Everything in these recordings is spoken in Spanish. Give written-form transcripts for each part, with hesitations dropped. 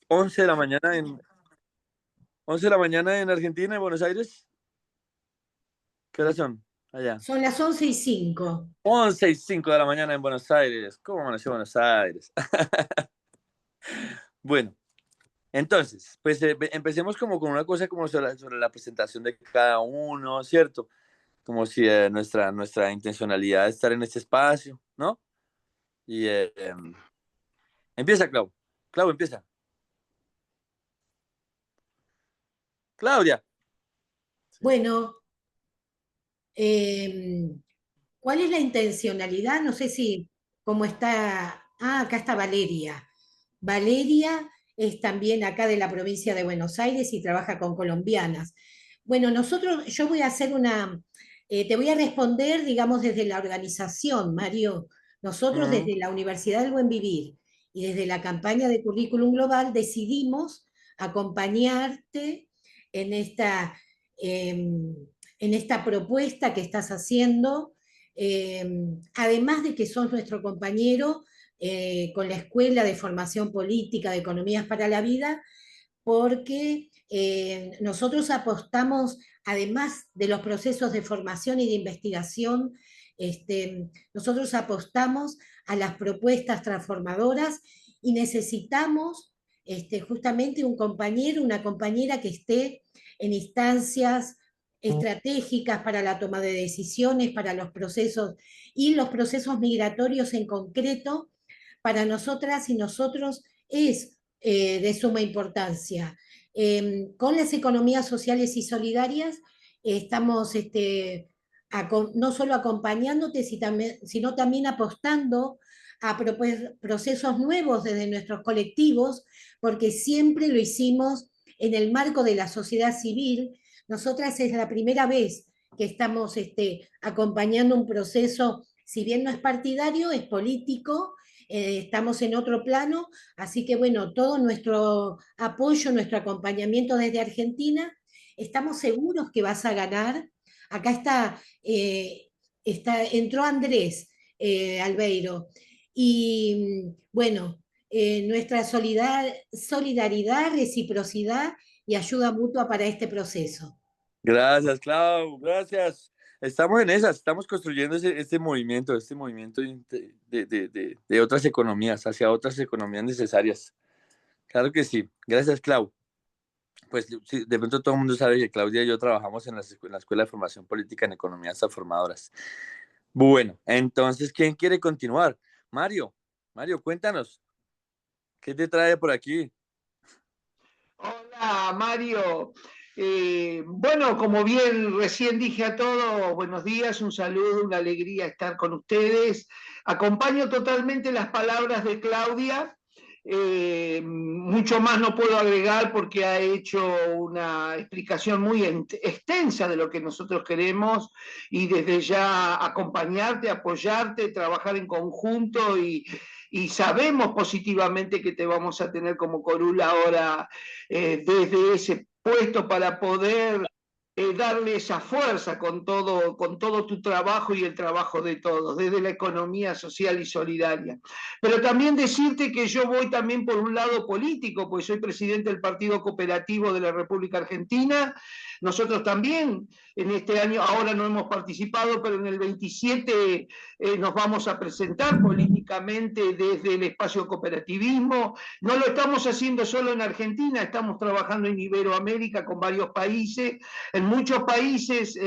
11 de la mañana en 11 de la mañana en Argentina, en Buenos Aires. ¿Qué hora son allá? Son las 11:05. 11:05 de la mañana en Buenos Aires. ¿Cómo amaneció Buenos Aires? Bueno, entonces, pues empecemos como con una cosa como sobre la presentación de cada uno, ¿cierto? Como si nuestra intencionalidad es estar en este espacio, ¿no? Y empieza, Clau. Clau, empieza. Claudia. Sí. Bueno, eh, ¿cuál es la intencionalidad? No sé si cómo está. Ah, acá está Valeria. Valeria es también acá de la provincia de Buenos Aires y trabaja con colombianas. Bueno, yo voy a hacer te voy a responder, digamos, desde la organización, Mario. Nosotros Ujú. desde la Universidad del Buen Vivir y desde la campaña de Currículum Global decidimos acompañarte en en esta propuesta que estás haciendo, además de que sos nuestro compañero con la Escuela de Formación Política de Economías para la Vida, porque nosotros apostamos, además de los procesos de formación y de investigación, nosotros apostamos a las propuestas transformadoras y necesitamos justamente un compañero, una compañera que esté en instancias estratégicas para la toma de decisiones, para los procesos y los procesos migratorios en concreto, para nosotras y nosotros es de suma importancia. Con las economías sociales y solidarias estamos no solo acompañándote, sino también apostando a procesos nuevos desde nuestros colectivos, porque siempre lo hicimos en el marco de la sociedad civil. Nosotras es la primera vez que estamos acompañando un proceso, si bien no es partidario, es político, estamos en otro plano, así que bueno, todo nuestro apoyo, nuestro acompañamiento desde Argentina, estamos seguros que vas a ganar. Acá entró Andrés Albeiro y bueno, nuestra solidaridad, reciprocidad y ayuda mutua para este proceso. Gracias, Clau, gracias. Estamos en esas, estamos construyendo este movimiento de otras economías, hacia otras economías necesarias. Claro que sí. Gracias, Clau. Pues sí, de pronto todo el mundo sabe que Claudia y yo trabajamos en la Escuela de Formación Política en Economías Transformadoras. Bueno, entonces, ¿quién quiere continuar? Mario, Mario, cuéntanos, ¿qué te trae por aquí? Hola, Mario. Bueno, como bien recién dije a todos, buenos días, un saludo, una alegría estar con ustedes. Acompaño totalmente las palabras de Claudia. Mucho más no puedo agregar porque ha hecho una explicación muy extensa de lo que nosotros queremos y desde ya acompañarte, apoyarte, trabajar en conjunto y sabemos positivamente que te vamos a tener como corula ahora desde ese puesto para poder darle esa fuerza con todo tu trabajo y el trabajo de todos, desde la economía social y solidaria. Pero también decirte que yo voy también por un lado político, pues soy presidente del Partido Cooperativo de la República Argentina. Nosotros también en este año, ahora no hemos participado, pero en el 27 nos vamos a presentar políticamente desde el espacio cooperativismo. No lo estamos haciendo solo en Argentina, estamos trabajando en Iberoamérica con varios países. En muchos países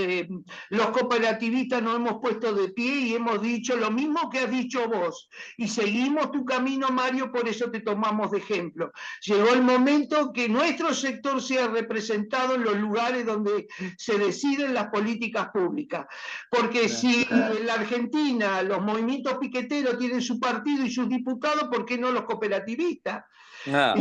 los cooperativistas nos hemos puesto de pie y hemos dicho lo mismo que has dicho vos. Y seguimos tu camino, Mario, por eso te tomamos de ejemplo. Llegó el momento que nuestro sector sea representado en los lugares donde se deciden las políticas públicas. Porque si en la Argentina los movimientos piqueteros tienen su partido y sus diputados, ¿por qué no los cooperativistas? Ah,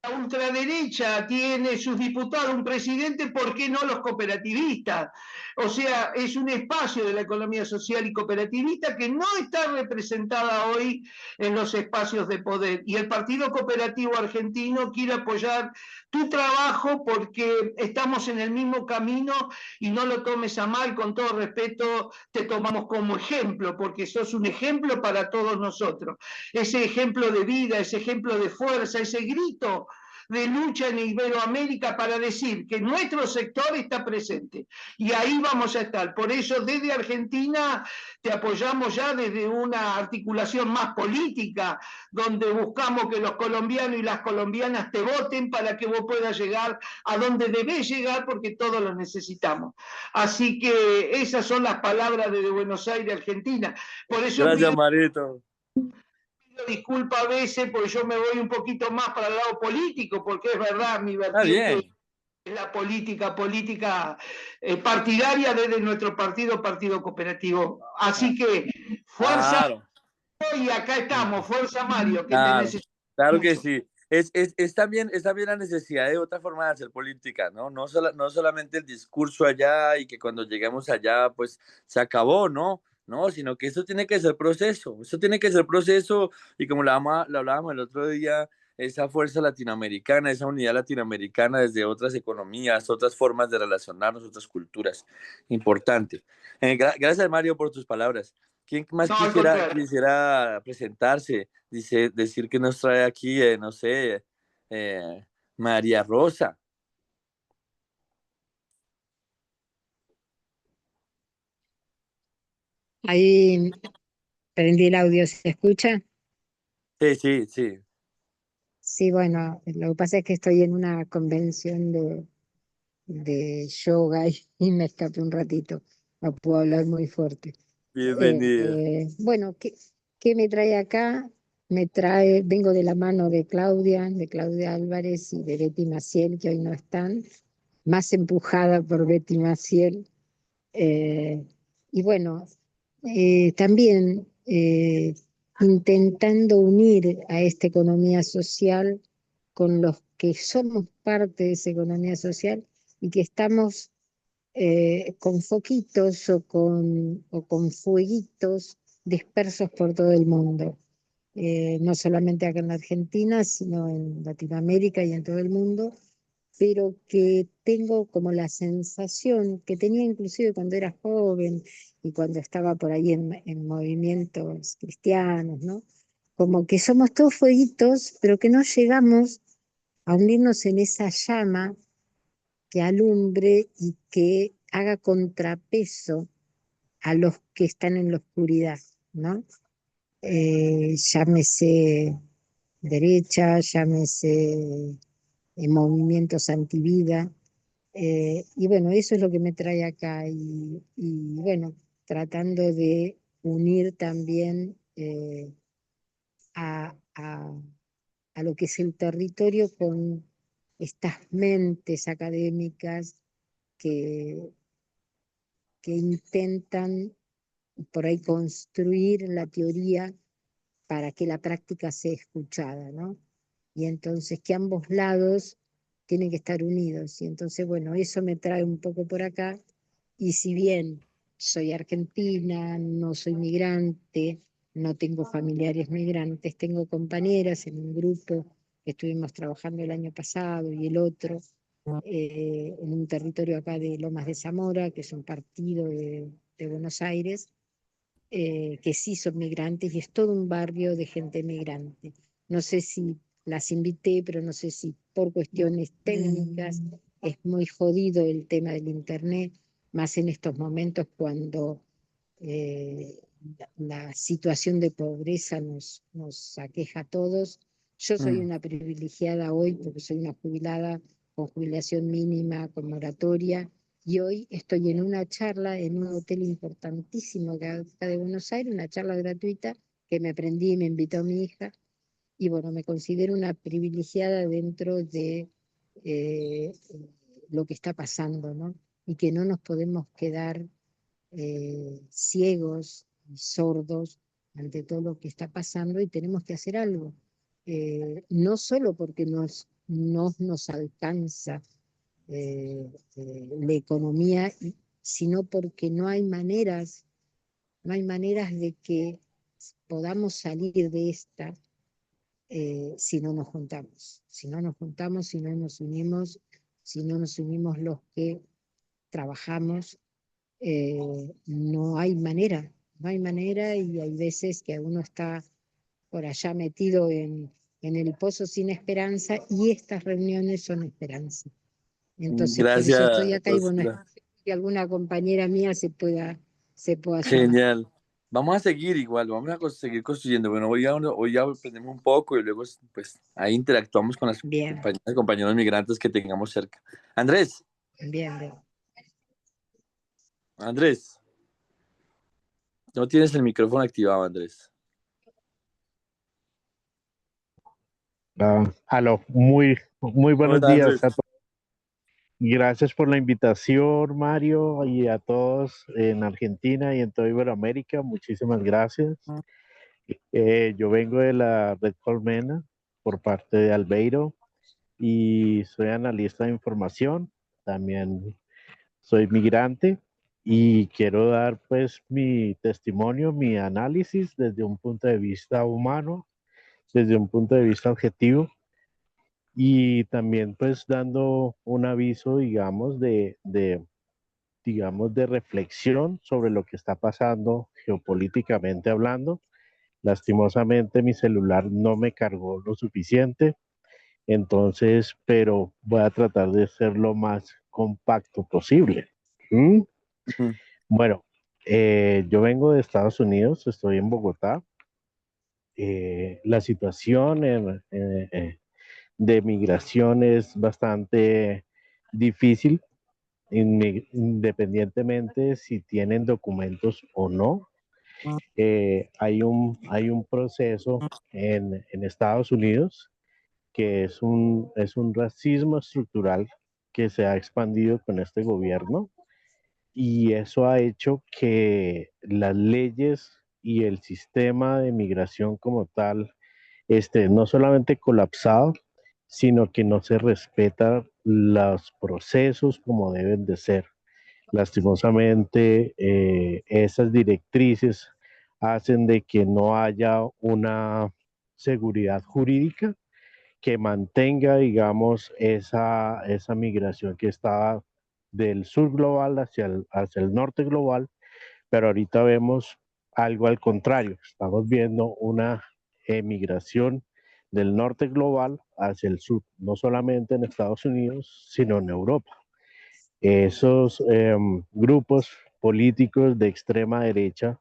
La ultraderecha tiene sus diputados, un presidente, ¿por qué no los cooperativistas? O sea, es un espacio de la economía social y cooperativista que no está representada hoy en los espacios de poder. Y el Partido Cooperativo Argentino quiere apoyar tu trabajo porque estamos en el mismo camino y no lo tomes a mal, con todo respeto, te tomamos como ejemplo, porque sos un ejemplo para todos nosotros. Ese ejemplo de vida, ese ejemplo de fuerza, ese grito de lucha en Iberoamérica para decir que nuestro sector está presente y ahí vamos a estar. Por eso desde Argentina te apoyamos ya desde una articulación más política, donde buscamos que los colombianos y las colombianas te voten para que vos puedas llegar a donde debés llegar, porque todos lo necesitamos. Así que esas son las palabras de Buenos Aires, Argentina. Por eso Gracias, Marito. disculpa a veces, porque yo me voy un poquito más para el lado político, porque es verdad, mi Está vertiente bien. es la política partidaria desde nuestro Partido Cooperativo. Así que fuerza, Claro. y acá estamos, fuerza Mario, que te Claro, necesito claro que mucho. sí. Es también la necesidad de otra forma de hacer política, ¿no? No solamente el discurso allá y que cuando lleguemos allá, pues se acabó, ¿no? No, sino que eso tiene que ser proceso, eso tiene que ser proceso y como lo hablábamos el otro día, esa fuerza latinoamericana, esa unidad latinoamericana desde otras economías, otras formas de relacionarnos, otras culturas. Importante. Gracias, Mario, por tus palabras. ¿Quién más No, al contrario. quisiera presentarse? Dice, decir que nos trae aquí, no sé, eh, María Rosa. Ahí prendí el audio, ¿se escucha? Sí, sí, sí. Sí, bueno, lo que pasa es que estoy en una convención de yoga y me escapé un ratito. No puedo hablar muy fuerte. Bienvenido. Bueno, ¿qué me trae acá? Vengo de la mano de Claudia Álvarez y de Betty Maciel, que hoy no están, más empujada por Betty Maciel. Eh, y bueno, también intentando unir a esta economía social con los que somos parte de esa economía social y que estamos con foquitos o con fueguitos dispersos por todo el mundo. No solamente acá en la Argentina, sino en Latinoamérica y en todo el mundo, pero que tengo como la sensación que tenía inclusive cuando era joven y cuando estaba por ahí en movimientos cristianos, ¿no? Como que somos todos fueguitos, pero que no llegamos a unirnos en esa llama que alumbre y que haga contrapeso a los que están en la oscuridad, ¿no? Llámese derecha, llámese movimientos antivida. Y bueno, eso es lo que me trae acá y bueno, tratando de unir también a, a- a lo que es el territorio con estas mentes académicas que, que intentan por ahí construir la teoría para que la práctica sea escuchada, ¿no? Y entonces que ambos lados tienen que estar unidos. Y entonces, bueno, eso me trae un poco por acá. Y si bien soy argentina, no soy migrante, no tengo familiares migrantes, tengo compañeras en un grupo que estuvimos trabajando el año pasado y el otro, en un territorio acá de Lomas de Zamora, que es un partido de Buenos Aires, que sí son migrantes y es todo un barrio de gente migrante. No sé si las invité, pero no sé si por cuestiones técnicas es muy jodido el tema del internet, más en estos momentos cuando la situación de pobreza nos aqueja a todos. Yo soy Mm. una privilegiada hoy porque soy una jubilada con jubilación mínima, con moratoria, y hoy estoy en una charla en un hotel importantísimo acá de Buenos Aires, una charla gratuita que me aprendí y me invitó mi hija. Y bueno, me considero una privilegiada dentro de eh, lo que está pasando, ¿no? Y que no nos podemos quedar ciegos y sordos ante todo lo que está pasando y tenemos que hacer algo. No solo porque nos no nos alcanza la economía, sino porque no hay maneras de que podamos salir de esta si no nos juntamos. Si no nos juntamos, si no nos unimos, si no nos unimos los que trabajamos, no hay manera, no hay manera, y hay veces que uno está por allá metido en el pozo sin esperanza, y estas reuniones son esperanza. Entonces, por eso Gracias, estoy acá y bueno, Rosita. espero que alguna compañera mía se pueda sumar. Genial. Vamos a seguir igual, vamos a seguir construyendo. Bueno, hoy ya aprendemos un poco y luego pues ahí interactuamos con las Bien, compañeras y compañeros migrantes que tengamos cerca. Andrés, bien, bien. Andrés, no tienes el micrófono activado, Andrés. Aló, muy ¿Cómo buenos estás, días Andrés? a todos. Gracias por la invitación, Mario, y a todos en Argentina y en toda Iberoamérica. Muchísimas gracias. Yo vengo de la Red Colmena por parte de Albeiro y soy analista de información. También soy migrante y quiero dar pues mi testimonio, mi análisis desde un punto de vista humano, desde un punto de vista objetivo. Y también pues dando un aviso, digamos, de reflexión sobre lo que está pasando geopolíticamente hablando. Lastimosamente mi celular no me cargó lo suficiente, entonces, pero voy a tratar de ser lo más compacto posible. ¿Mm? Ujú. Bueno, yo vengo de Estados Unidos, estoy en Bogotá. La situación de migración es bastante difícil, independientemente si tienen documentos o no. Hay un proceso en Estados Unidos que es un racismo estructural que se ha expandido con este gobierno, y eso ha hecho que las leyes y el sistema de migración como tal no solamente colapsado, sino que no se respetan los procesos como deben de ser. Lastimosamente, esas directrices hacen de que no haya una seguridad jurídica que mantenga, digamos, esa migración que estaba del sur global hacia el norte global, pero ahorita vemos algo al contrario. Estamos viendo una emigración del norte global hacia el sur, no solamente en Estados Unidos, sino en Europa. Esos grupos políticos de extrema derecha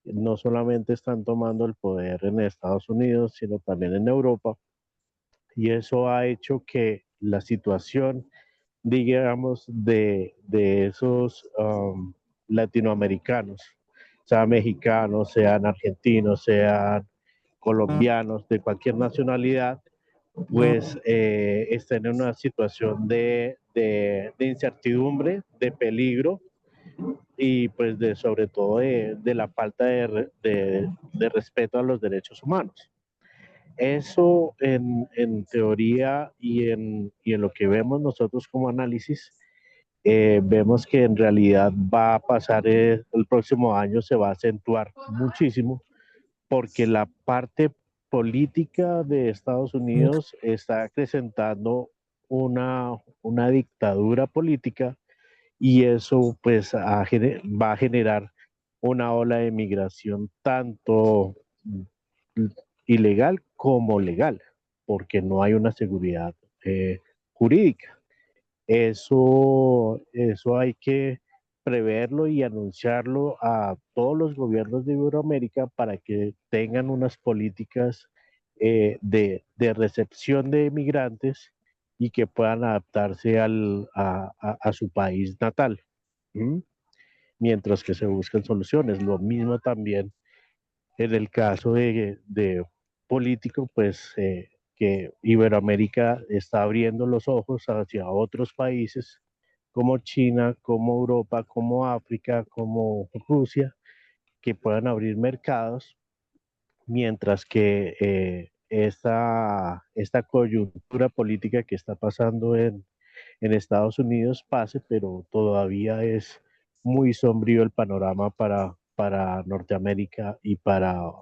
no solamente están tomando el poder en Estados Unidos, sino también en Europa, y eso ha hecho que la situación, digamos, de esos latinoamericanos, sean mexicanos, sean argentinos, sean colombianos, de cualquier nacionalidad, pues estén en una situación de incertidumbre, de peligro, y pues sobre todo de la falta de respeto a los derechos humanos. Eso en teoría y en lo que vemos nosotros como análisis, vemos que en realidad va a pasar, el próximo año se va a acentuar muchísimo, porque la parte política de Estados Unidos está acrecentando una dictadura política, y eso pues va a generar una ola de migración tanto ilegal como legal, porque no hay una seguridad jurídica. Eso hay que preverlo y anunciarlo a todos los gobiernos de Iberoamérica para que tengan unas políticas de recepción de migrantes y que puedan adaptarse a su país natal. ¿Mm? Mientras que se buscan soluciones. Lo mismo también en el caso de político, pues que Iberoamérica está abriendo los ojos hacia otros países como China, como Europa, como África, como Rusia, que puedan abrir mercados, mientras que esta coyuntura política que está pasando en Estados Unidos pase, pero todavía es muy sombrío el panorama para Norteamérica y para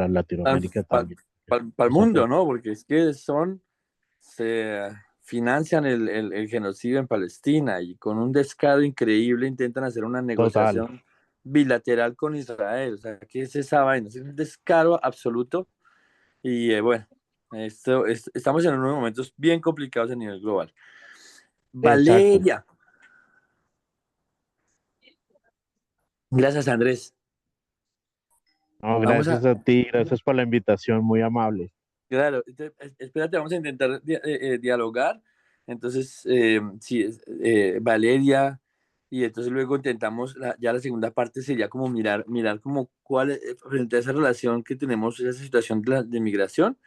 Latinoamérica también. Para el mundo, ¿no? Porque es que se financian el genocidio en Palestina y con un descaro increíble intentan hacer una Total, negociación bilateral con Israel. O sea, ¿qué es esa vaina? Es un descaro absoluto y bueno, estamos en unos momentos bien complicados a nivel global. exacto. Valeria, gracias Andrés. No, Vamos gracias a, a ti, gracias por la invitación, muy amable. claro, espérate, vamos a intentar dialogar. Entonces, sí, Valeria, y entonces luego intentamos, ya la segunda parte sería como mirar como cuál, frente a esa relación que tenemos, esa situación de migración,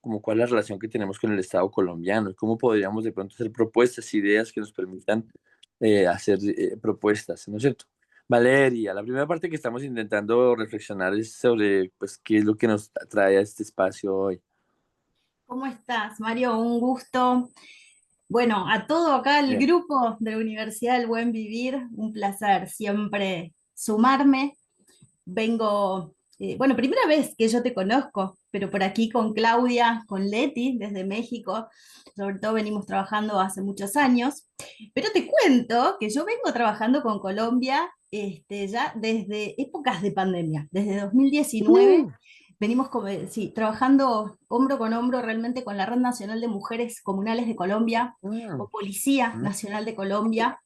como cuál es la relación que tenemos con el Estado colombiano y cómo podríamos de pronto hacer propuestas, ideas que nos permitan hacer propuestas, ¿no es cierto? Valeria, la primera parte que estamos intentando reflexionar es sobre, pues, qué es lo que nos trae a este espacio hoy. ¿Cómo estás, Mario? Un gusto. Bueno, a todo acá el Bien. grupo de la Universidad del Buen Vivir, un placer siempre sumarme. Vengo, bueno, primera vez que yo te conozco, pero por aquí con Claudia, con Leti, desde México, sobre todo venimos trabajando hace muchos años, pero te cuento que yo vengo trabajando con Colombia ya desde épocas de pandemia, desde 2019. Venimos sí, trabajando hombro con hombro realmente con la Red Nacional de Mujeres Comunales de Colombia, Mm, con Policía mm, Nacional de Colombia,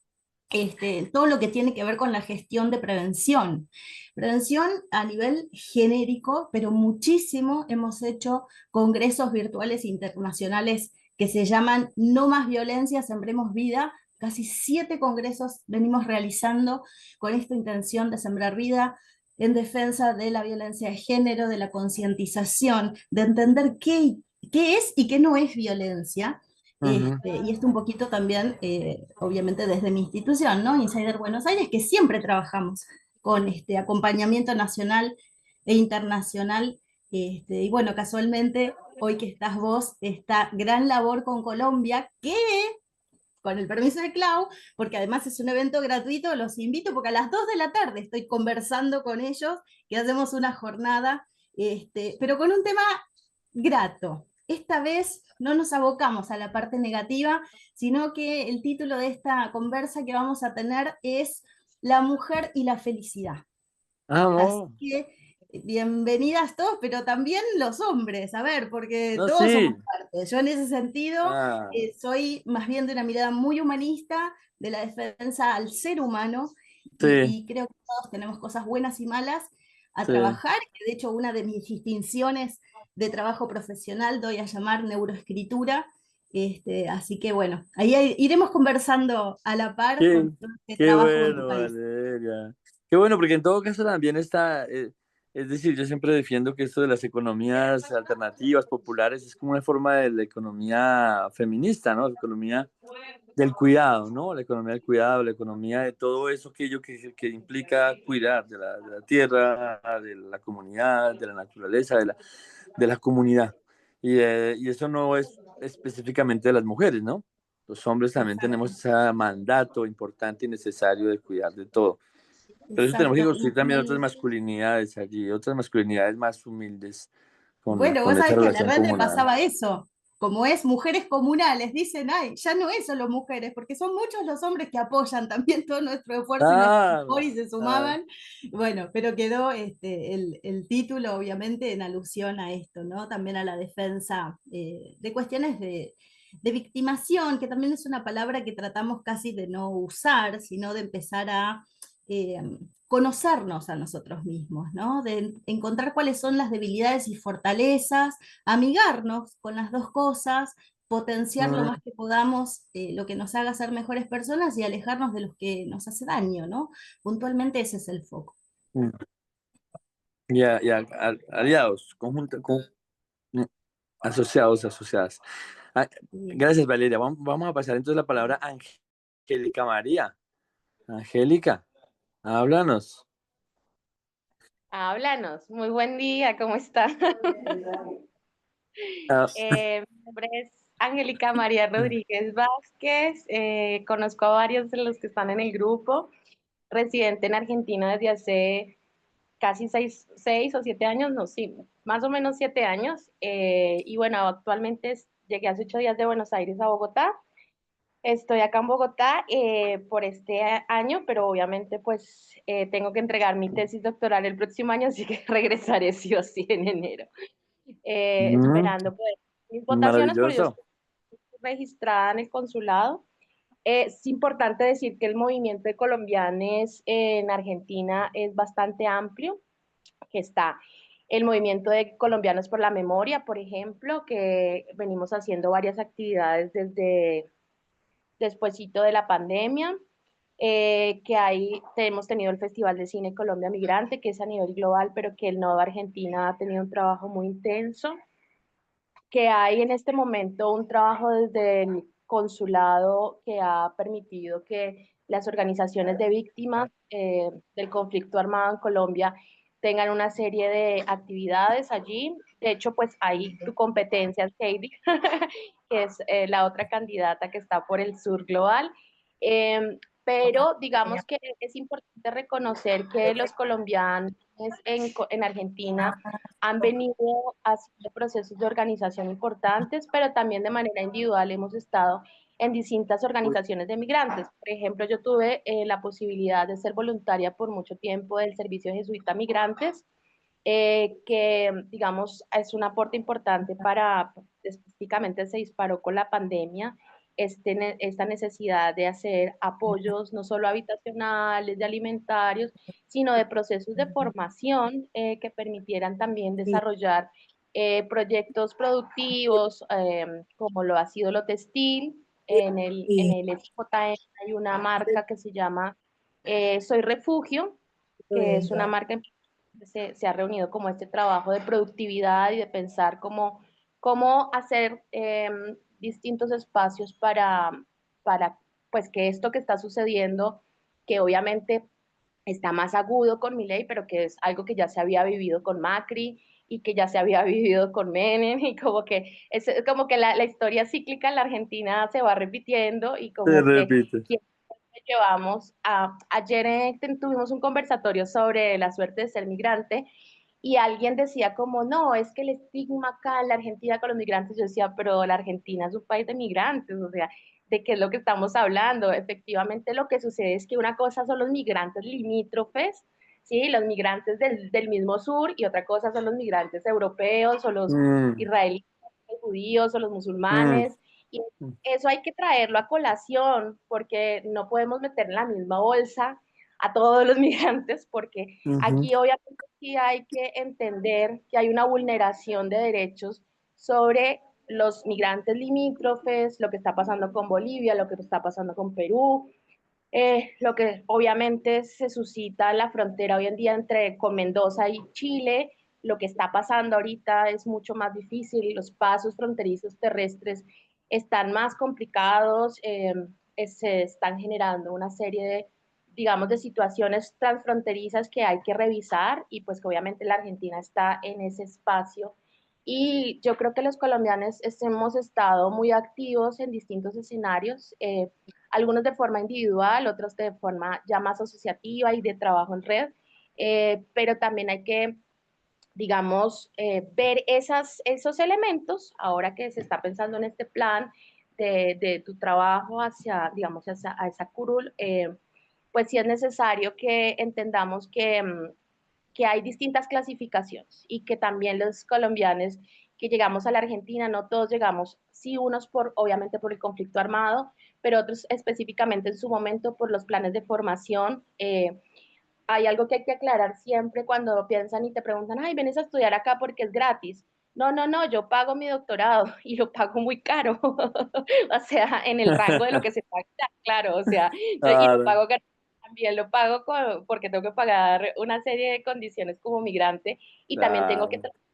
todo lo que tiene que ver con la gestión de prevención. Prevención a nivel genérico, pero muchísimo hemos hecho congresos virtuales internacionales que se llaman No Más Violencia, Sembremos Vida. Casi 7 congresos venimos realizando con esta intención de sembrar vida en defensa de la violencia de género, de la concientización, de entender qué es y qué no es violencia. ujú. Y esto un poquito también, obviamente desde mi institución, ¿no? Insider Buenos Aires, que siempre trabajamos con este acompañamiento nacional e internacional. Y bueno, casualmente, hoy que estás vos, esta gran labor con Colombia, que con el permiso de Clau, porque además es un evento gratuito, los invito porque a las 2 de la tarde estoy conversando con ellos, que hacemos una jornada, pero con un tema grato. Esta vez no nos abocamos a la parte negativa, sino que el título de esta conversa que vamos a tener es La mujer y la felicidad. Así Vamos. que bienvenidas todos, pero también los hombres, a ver, porque No, todos somos sí. parte. Yo en ese sentido Ah, soy más bien de una mirada muy humanista, de la defensa al ser humano, sí, y creo que todos tenemos cosas buenas y malas a sí. trabajar, que de hecho una de mis distinciones de trabajo profesional doy a llamar neuroescritura. Así que bueno, ahí iremos conversando a la par Qué, con todo este qué trabajo en tu bueno, país. Valeria. Qué bueno, porque en todo caso también está, es decir, yo siempre defiendo que esto de las economías alternativas, populares, es como una forma de la economía feminista, ¿no? La economía del cuidado, ¿no? La economía del cuidado, la economía de todo eso, aquello que implica cuidar de la tierra, de la comunidad, de la naturaleza, de la comunidad. Y eso no es específicamente de las mujeres, ¿no? Los hombres también tenemos Exacto, ese mandato importante y necesario de cuidar de todo. Pero eso tenemos que exacto. construir también otras masculinidades allí, otras masculinidades más humildes Bueno, vos con esa sabés que a la relación red le comunal. pasaba eso. Como es mujeres comunales, dicen, ay, ya no es solo mujeres, porque son muchos los hombres que apoyan también todo nuestro esfuerzo y nuestro Ah, amor y se ah, sumaban. Bueno, pero quedó el título, obviamente, en alusión a esto, ¿no? También a la defensa de cuestiones de victimación, que también es una palabra que tratamos casi de no usar, sino de empezar a eh, conocernos a nosotros mismos, ¿no? De encontrar cuáles son las debilidades y fortalezas, amigarnos con las dos cosas, potenciar lo mm, más que podamos lo que nos haga ser mejores personas y alejarnos de los que nos hace daño, ¿no? Puntualmente ese es el foco. mm. Aliados, mm, asociados, asociadas. Ah, Sí. gracias, Valeria. Vamos a pasar entonces la palabra a Angélica María. Angélica, háblanos. Háblanos, muy buen día, ¿cómo está? Ah, Mi nombre es Angélica María Rodríguez Vázquez. Conozco a varios de los que están en el grupo. Residente en Argentina desde hace casi 6 o 7 años, no, sí, más o menos 7 años. Y bueno, actualmente llegué hace 8 días de Buenos Aires a Bogotá. Estoy acá en Bogotá por este año, pero obviamente pues tengo que entregar mi tesis doctoral el próximo año, así que regresaré sí o sí en enero. mm, Esperando poder mis votaciones, pero yo maravilloso. estoy registrada en el consulado. Es importante decir que el movimiento de colombianes en Argentina es bastante amplio, que está el movimiento de colombianos por la memoria, por ejemplo, que venimos haciendo varias actividades desde despuesito de la pandemia, que ahí hemos tenido el Festival de Cine Colombia Migrante, que es a nivel global, pero que el Nodo Argentina ha tenido un trabajo muy intenso, que hay en este momento un trabajo desde el consulado que ha permitido que las organizaciones de víctimas del conflicto armado en Colombia tengan una serie de actividades allí. De hecho, pues hay tu competencia, Heidi, que es la otra candidata que está por el sur global. Pero digamos que es importante reconocer que los colombianos en Argentina han venido haciendo procesos de organización importantes, pero también de manera individual hemos estado en distintas organizaciones de migrantes. Por ejemplo, yo tuve la posibilidad de ser voluntaria por mucho tiempo del Servicio Jesuita Migrantes, que digamos es un aporte importante para, específicamente se disparó con la pandemia, esta necesidad de hacer apoyos no solo habitacionales, de alimentarios, sino de procesos de formación que permitieran también desarrollar proyectos productivos, como lo ha sido lo textil. En el SJM hay una marca que se llama Soy Refugio, que es una marca se ha reunido como este trabajo de productividad y de pensar cómo hacer distintos espacios para pues que esto que está sucediendo, que obviamente está más agudo con Milei, pero que es algo que ya se había vivido con Macri y que ya se había vivido con Menem, y como que la historia cíclica en la Argentina se va repitiendo y Se como que repite. llevamos ayer tuvimos un conversatorio sobre la suerte de ser migrante y alguien decía como, no, es que el estigma acá en la Argentina con los migrantes, yo decía, pero la Argentina es un país de migrantes, o sea, ¿de qué es lo que estamos hablando? Efectivamente lo que sucede es que una cosa son los migrantes limítrofes, ¿sí? Los migrantes del mismo sur, y otra cosa son los migrantes europeos o los Mm, israelíes, los judíos o los mm, musulmanes, y eso hay que traerlo a colación, porque no podemos meter en la misma bolsa a todos los migrantes, porque ujú. aquí obviamente sí hay que entender que hay una vulneración de derechos sobre los migrantes limítrofes, lo que está pasando con Bolivia, lo que está pasando con Perú, lo que obviamente se suscita en la frontera hoy en día con Mendoza y Chile. Lo que está pasando ahorita es mucho más difícil, los pasos fronterizos terrestres están más complicados, se están generando una serie de, digamos, de situaciones transfronterizas que hay que revisar, y pues que obviamente la Argentina está en ese espacio. Y yo creo que los colombianos hemos estado muy activos en distintos escenarios, algunos de forma individual, otros de forma ya más asociativa y de trabajo en red, pero también hay que, digamos, ver esos elementos, ahora que se está pensando en este plan de tu trabajo hacia, digamos, a esa curul, pues sí es necesario que entendamos que hay distintas clasificaciones y que también los colombianos que llegamos a la Argentina, no todos llegamos, sí unos obviamente por el conflicto armado, pero otros específicamente en su momento por los planes de formación. Hay algo que hay que aclarar siempre cuando piensan y te preguntan, ay, vienes a estudiar acá porque es gratis. No, no, no, yo pago mi doctorado y lo pago muy caro, o sea, en el rango de lo que se paga, claro, o sea, y lo Claro, pago también lo pago porque tengo que pagar una serie de condiciones como migrante, y también tengo que claro. trabajar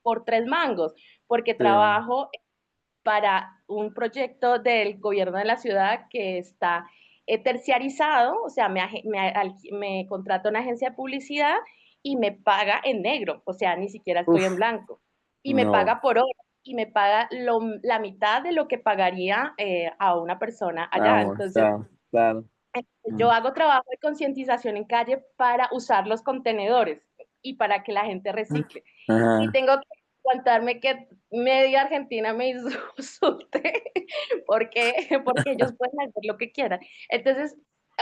por 3 mangos, porque Sí. trabajo para un proyecto del gobierno de la ciudad que está terciarizado, o sea, me contrata una agencia de publicidad y me paga en negro, o sea, ni siquiera estoy en Uf, blanco, y me no. paga por hora. y me paga la mitad de lo que pagaría a una persona allá. Entonces, claro. yo hago trabajo de concientización en calle para usar los contenedores y para que la gente recicle. Ajá. Y tengo que aguantarme que media Argentina me insulte porque ellos pueden hacer lo que quieran. Entonces,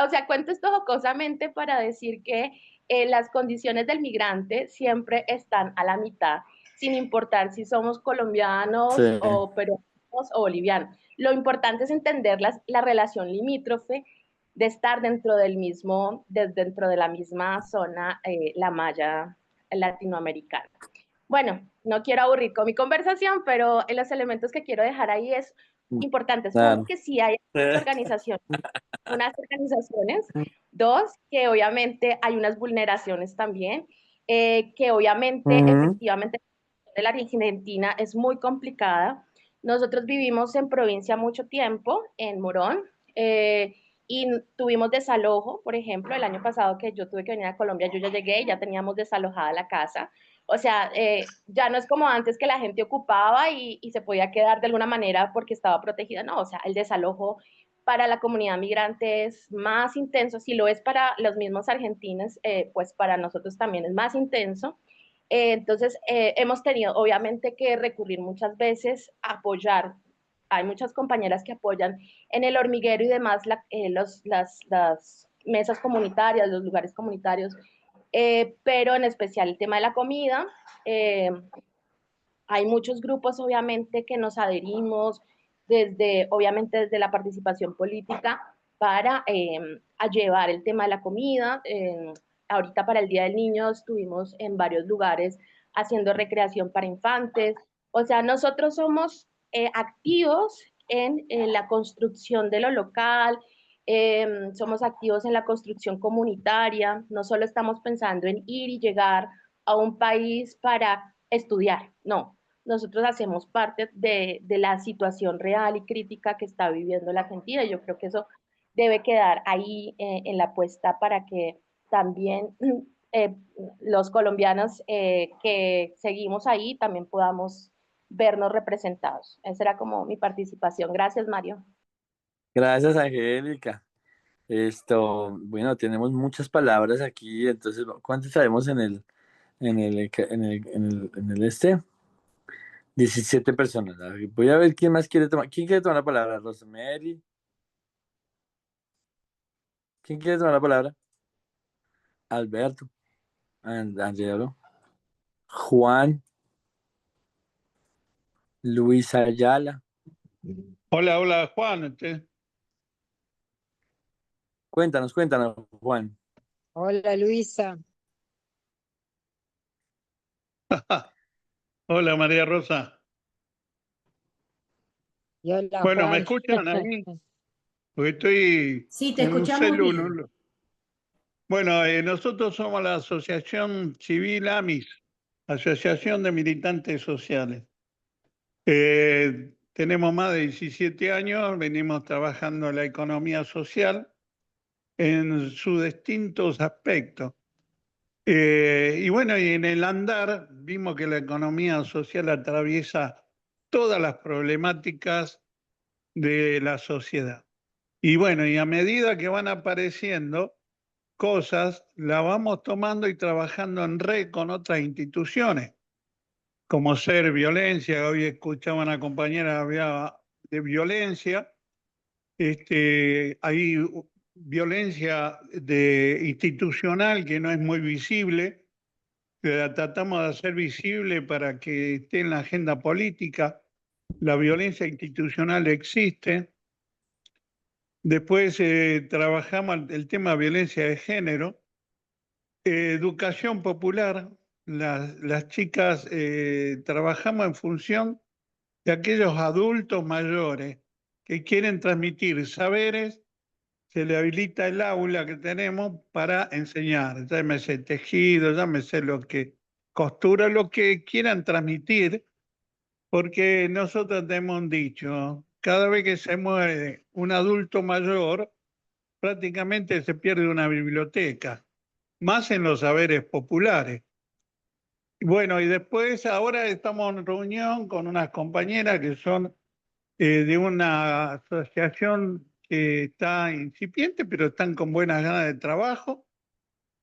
o sea, cuento esto jocosamente para decir que las condiciones del migrante siempre están a la mitad, sin importar si somos colombianos Sí. o peruanos o bolivianos. Lo importante es entender la relación limítrofe de estar dentro dentro de la misma zona, la malla latinoamericana. Bueno, no quiero aburrir con mi conversación, pero los elementos que quiero dejar ahí es importantes. Claro. Uno, que sí hay unas organizaciones. Dos, que obviamente hay unas vulneraciones también, que obviamente, efectivamente, de la Argentina es muy complicada. Nosotros vivimos en provincia mucho tiempo, en Morón, y tuvimos desalojo, por ejemplo, el año pasado que yo tuve que venir a Colombia, yo ya llegué y ya teníamos desalojada la casa. O sea, ya no es como antes que la gente ocupaba y se podía quedar de alguna manera porque estaba protegida. No, o sea, el desalojo para la comunidad migrante es más intenso. Si lo es para los mismos argentinos, pues para nosotros también es más intenso. Entonces, hemos tenido obviamente que recurrir muchas veces a apoyar. Hay muchas compañeras que apoyan en el hormiguero y demás las mesas comunitarias, los lugares comunitarios, pero en especial el tema de la comida. Hay muchos grupos obviamente que nos adherimos obviamente desde la participación política para a llevar el tema de la comida. Ahorita para el Día del Niño estuvimos en varios lugares haciendo recreación para infantes. O sea, nosotros somos activos en la construcción de lo local, somos activos en la construcción comunitaria, no solo estamos pensando en ir y llegar a un país para estudiar, no, nosotros hacemos parte de la situación real y crítica que está viviendo la Argentina. Yo creo que eso debe quedar ahí en la apuesta para que también los colombianos que seguimos ahí también podamos vernos representados. Esa era como mi participación. Gracias, Mario. Gracias, Angélica. Bueno, tenemos muchas palabras aquí, entonces, ¿cuántas sabemos en el 17 personas. A ver, voy a ver quién más quiere tomar. ¿Quién quiere tomar la palabra? Rosemary. ¿Quién quiere tomar la palabra? Alberto. Angelo. Juan. Luis Ayala. Hola, hola, Juan. Cuéntanos, Juan. Hola Luisa. Hola, María Rosa. Y hola Bueno, ¿me Juan. escuchan ahí? Porque estoy Sí, te en un escuchamos bien. celular. Bueno, nosotros somos la Asociación Civil AMIS, Asociación de Militantes Sociales. Tenemos más de 17 años, venimos trabajando en la economía social en sus distintos aspectos. Y bueno, y en el andar vimos que la economía social atraviesa todas las problemáticas de la sociedad. Y bueno, y a medida que van apareciendo cosas, la vamos tomando y trabajando en red con otras instituciones, como ser violencia. Hoy escuchaba una compañera hablaba de violencia. Hay violencia institucional que no es muy visible, que la tratamos de hacer visible para que esté en la agenda política. La violencia institucional existe. Después trabajamos el tema de violencia de género, educación popular. Las chicas trabajamos en función de aquellos adultos mayores que quieren transmitir saberes. Se le habilita el aula que tenemos para enseñar, llámese tejido, llámese lo que costura, lo que quieran transmitir, porque nosotros tenemos un dicho: cada vez que se muere un adulto mayor, prácticamente se pierde una biblioteca, más en los saberes populares. Bueno, y después ahora estamos en reunión con unas compañeras que son de una asociación que está incipiente, pero están con buenas ganas de trabajo,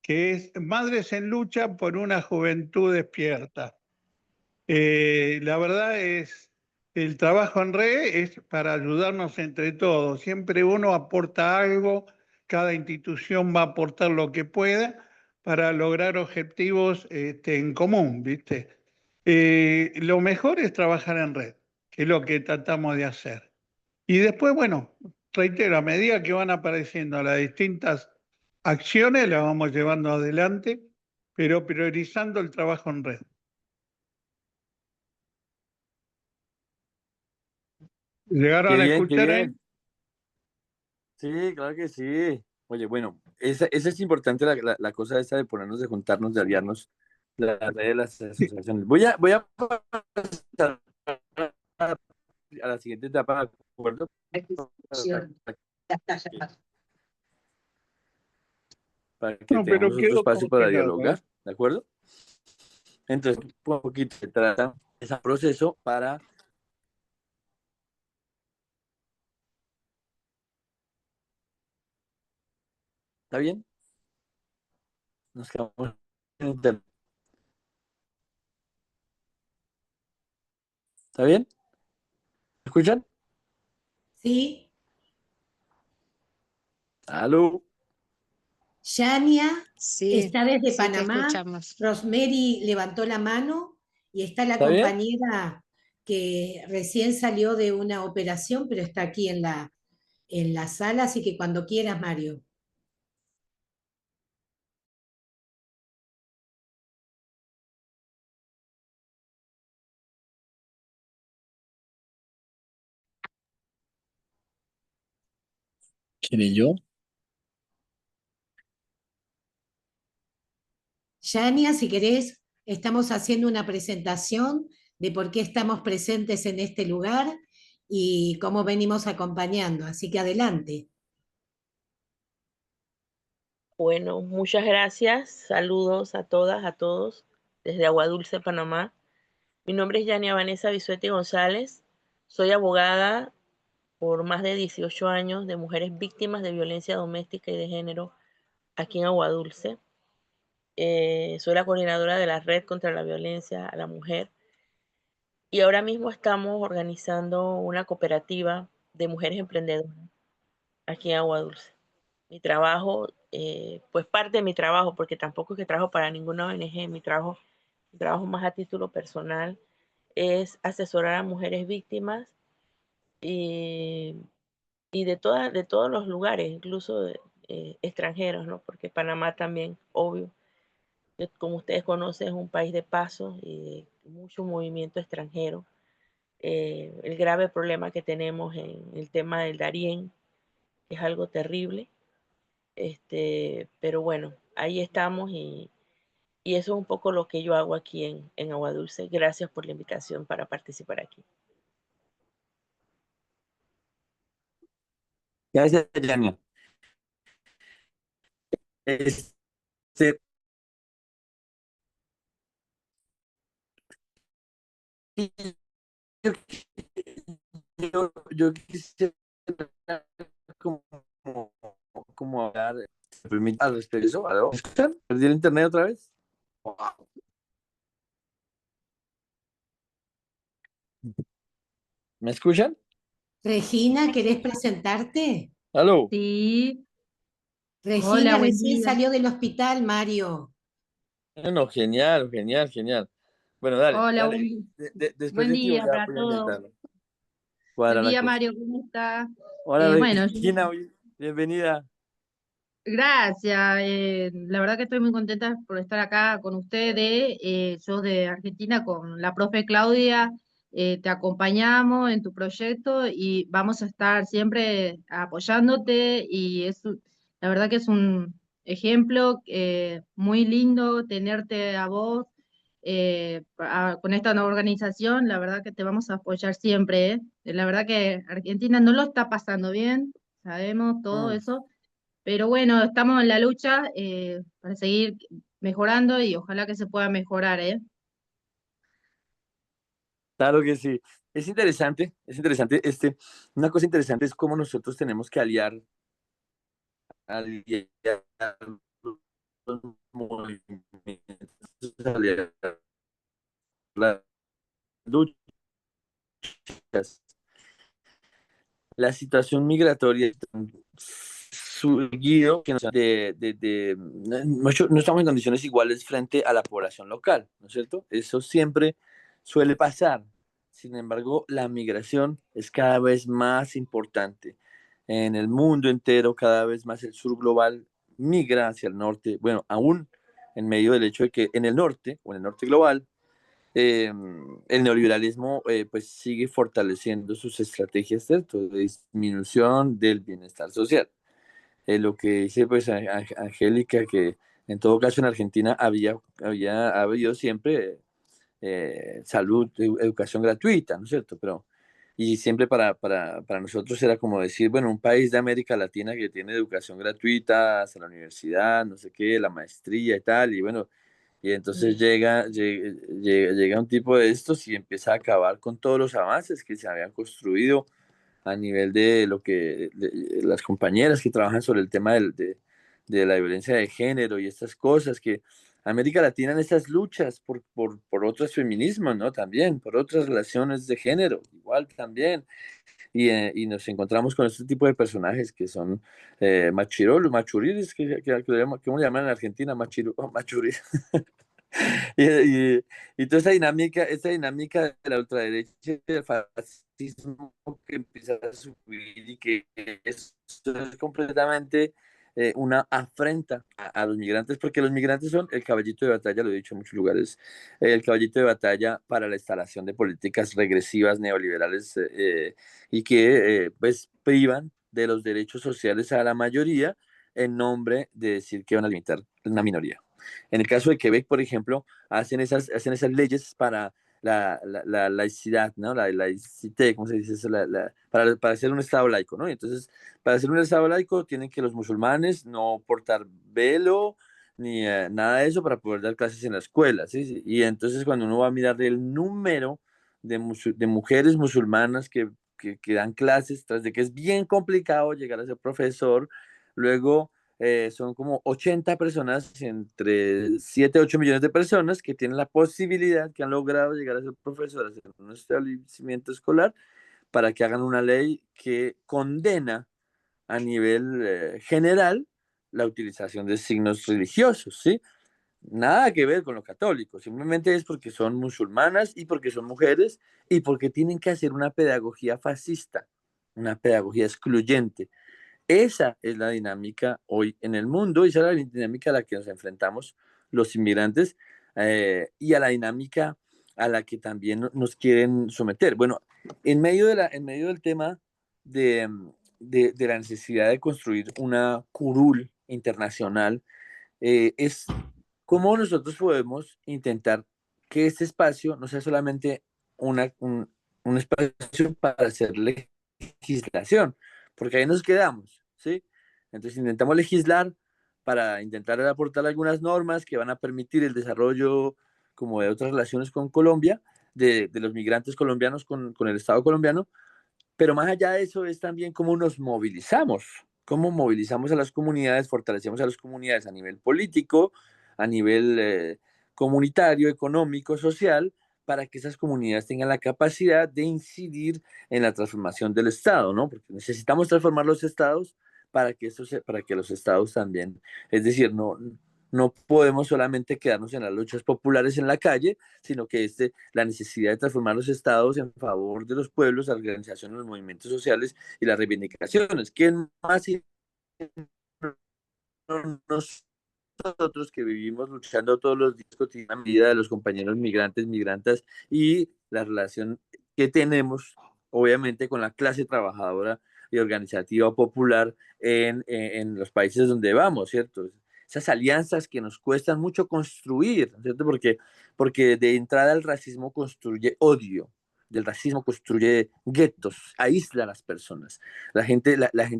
que es Madres en Lucha por una Juventud Despierta. La verdad es, el trabajo en red es para ayudarnos entre todos. Siempre uno aporta algo, cada institución va a aportar lo que pueda para lograr objetivos en común, ¿viste? Lo mejor es trabajar en red, que es lo que tratamos de hacer. Y después, bueno, reitero, a medida que van apareciendo las distintas acciones, las vamos llevando adelante, pero priorizando el trabajo en red. Qué ¿Llegaron a bien, qué escuchar ahí? bien. Sí, claro que sí. Oye, bueno, esa es importante la cosa esa de ponernos, de juntarnos, de aliarnos, la red de las asociaciones. Voy a pasar a la siguiente etapa, ¿de acuerdo? Para que No, pero tengamos otro quedó espacio para congelado, ¿eh? dialogar, ¿de acuerdo? Entonces, un poquito se trata ese proceso para... ¿Está bien? Nos quedamos en internet. ¿Está bien? ¿Me escuchan? ¿Sí? ¿Aló? Yania Sí, está desde sí, te Panamá, escuchamos. Rosemary levantó la mano y está la ¿Está bien? compañera que recién salió de una operación, pero está aquí en la sala, así que cuando quieras, Mario. ¿Quién y yo? Yania, si querés, estamos haciendo una presentación de por qué estamos presentes en este lugar y cómo venimos acompañando, así que adelante. Bueno, muchas gracias. Saludos a todas, a todos, desde Aguadulce, Panamá. Mi nombre es Yania Vanessa Bisuetti González. Soy abogada por más de 18 años de mujeres víctimas de violencia doméstica y de género aquí en Aguadulce. Soy la coordinadora de la Red contra la Violencia a la Mujer. Y ahora mismo estamos organizando una cooperativa de mujeres emprendedoras aquí en Aguadulce. Mi trabajo, pues parte de mi trabajo, porque tampoco es que trabajo para ninguna ONG, mi trabajo más a título personal es asesorar a mujeres víctimas y, y de todos los lugares, incluso extranjeros, ¿no? Porque Panamá también, obvio, como ustedes conocen, es un país de paso y de mucho movimiento extranjero. El grave problema que tenemos en el tema del Darién es algo terrible. Pero bueno, ahí estamos y eso es un poco lo que yo hago aquí en Agua Dulce. Gracias por la invitación para participar aquí. Gracias, Yania. Este, yo, yo quisiera como, como hablar, ¿me permite al respecto de eso? ¿Aló? ¿Me escuchan? ¿Perdí el internet otra vez? ¿Me escuchan? Regina, ¿querés presentarte? ¿Aló? Sí, hola, Regina buen recién día. salió del hospital, Mario. Bueno, genial, genial, genial. Bueno, dale, Hola, dale. Después buen de ti día para voy a todos. intentar Buen cuadrar la día, cosa. Mario, ¿cómo está? Hola, Bueno, Regina, bienvenida. gracias. La verdad que estoy muy contenta por estar acá con ustedes. Yo de Argentina con la profe Claudia, te acompañamos en tu proyecto y vamos a estar siempre apoyándote y la verdad que es un ejemplo muy lindo tenerte a vos con esta nueva organización. La verdad que te vamos a apoyar siempre, ¿eh? La verdad que Argentina no lo está pasando bien, sabemos todo Mm. eso. Pero bueno, estamos en la lucha para seguir mejorando y ojalá que se pueda mejorar, ¿eh? Claro que sí. Es interesante, una cosa interesante es cómo nosotros tenemos que aliar los movimientos, aliar las luchas. La situación migratoria surgido que no estamos en condiciones iguales frente a la población local, ¿no es cierto? Eso siempre suele pasar. Sin embargo, la migración es cada vez más importante. En el mundo entero, cada vez más el sur global migra hacia el norte. Bueno, aún en medio del hecho de que en el norte, o en el norte global, eh, el neoliberalismo pues sigue fortaleciendo sus estrategias, ¿cierto?, de disminución del bienestar social. Lo que dice pues Angélica, que en todo caso en Argentina ha habido siempre salud, educación gratuita, ¿no es cierto? Pero, y siempre para nosotros era como decir, bueno, un país de América Latina que tiene educación gratuita hasta la universidad, no sé qué, la maestría y tal, y bueno, y entonces llega un tipo de estos y empieza a acabar con todos los avances que se habían construido a nivel de las compañeras que trabajan sobre el tema de la violencia de género y estas cosas que América Latina en estas luchas por otros feminismos, ¿no? También, por otras relaciones de género, igual también. Y nos encontramos con este tipo de personajes que son machirolos, machuriris, ¿cómo le llaman en Argentina? Machuris. Y, y toda esa dinámica de la ultraderecha y del fascismo que empieza a subir y que esto es completamente una afrenta a los migrantes, porque los migrantes son el caballito de batalla, lo he dicho en muchos lugares, el caballito de batalla para la instalación de políticas regresivas neoliberales y que pues privan de los derechos sociales a la mayoría en nombre de decir que van a limitar una minoría. En el caso de Quebec, por ejemplo, hacen esas leyes para la laicidad, ¿no? La laicité, ¿cómo se dice eso? Para ser un Estado laico, ¿no? Y entonces, para ser un Estado laico, tienen que los musulmanes no portar velo ni nada de eso para poder dar clases en la escuela, ¿sí? Sí. Y entonces, cuando uno va a mirar el número de mujeres musulmanas que dan clases, tras de que es bien complicado llegar a ser profesor, luego son como 80 personas, entre 7 y 8 millones de personas que tienen la posibilidad, que han logrado llegar a ser profesores en un establecimiento escolar para que hagan una ley que condena a nivel general la utilización de signos religiosos, ¿sí? Nada que ver con lo católico, simplemente es porque son musulmanas y porque son mujeres y porque tienen que hacer una pedagogía fascista, una pedagogía excluyente. Esa es la dinámica hoy en el mundo y esa es la dinámica a la que nos enfrentamos los inmigrantes y a la dinámica a la que también nos quieren someter. Bueno, en medio del tema de, de la necesidad de construir una curul internacional, es cómo nosotros podemos intentar que este espacio no sea solamente un espacio para hacer legislación, porque ahí nos quedamos, ¿sí? Entonces intentamos legislar para intentar aportar algunas normas que van a permitir el desarrollo como de otras relaciones con Colombia, de los migrantes colombianos con el Estado colombiano, pero más allá de eso es también cómo movilizamos a las comunidades, fortalecemos a las comunidades a nivel político, a nivel comunitario, económico, social, para que esas comunidades tengan la capacidad de incidir en la transformación del Estado, ¿no? Porque necesitamos transformar los estados para que los estados también, es decir, no podemos solamente quedarnos en las luchas populares en la calle, sino que la necesidad de transformar los estados en favor de los pueblos, la organización de los movimientos sociales y las reivindicaciones. ¿Quién más nosotros que vivimos luchando todos los días cotidiana vida de los compañeros migrantes, migrantas y la relación que tenemos, obviamente, con la clase trabajadora y organizativa popular en los países donde vamos, ¿cierto? Esas alianzas que nos cuestan mucho construir, ¿cierto? Porque de entrada el racismo construye odio, del racismo construye guetos, aísla a las personas. La gente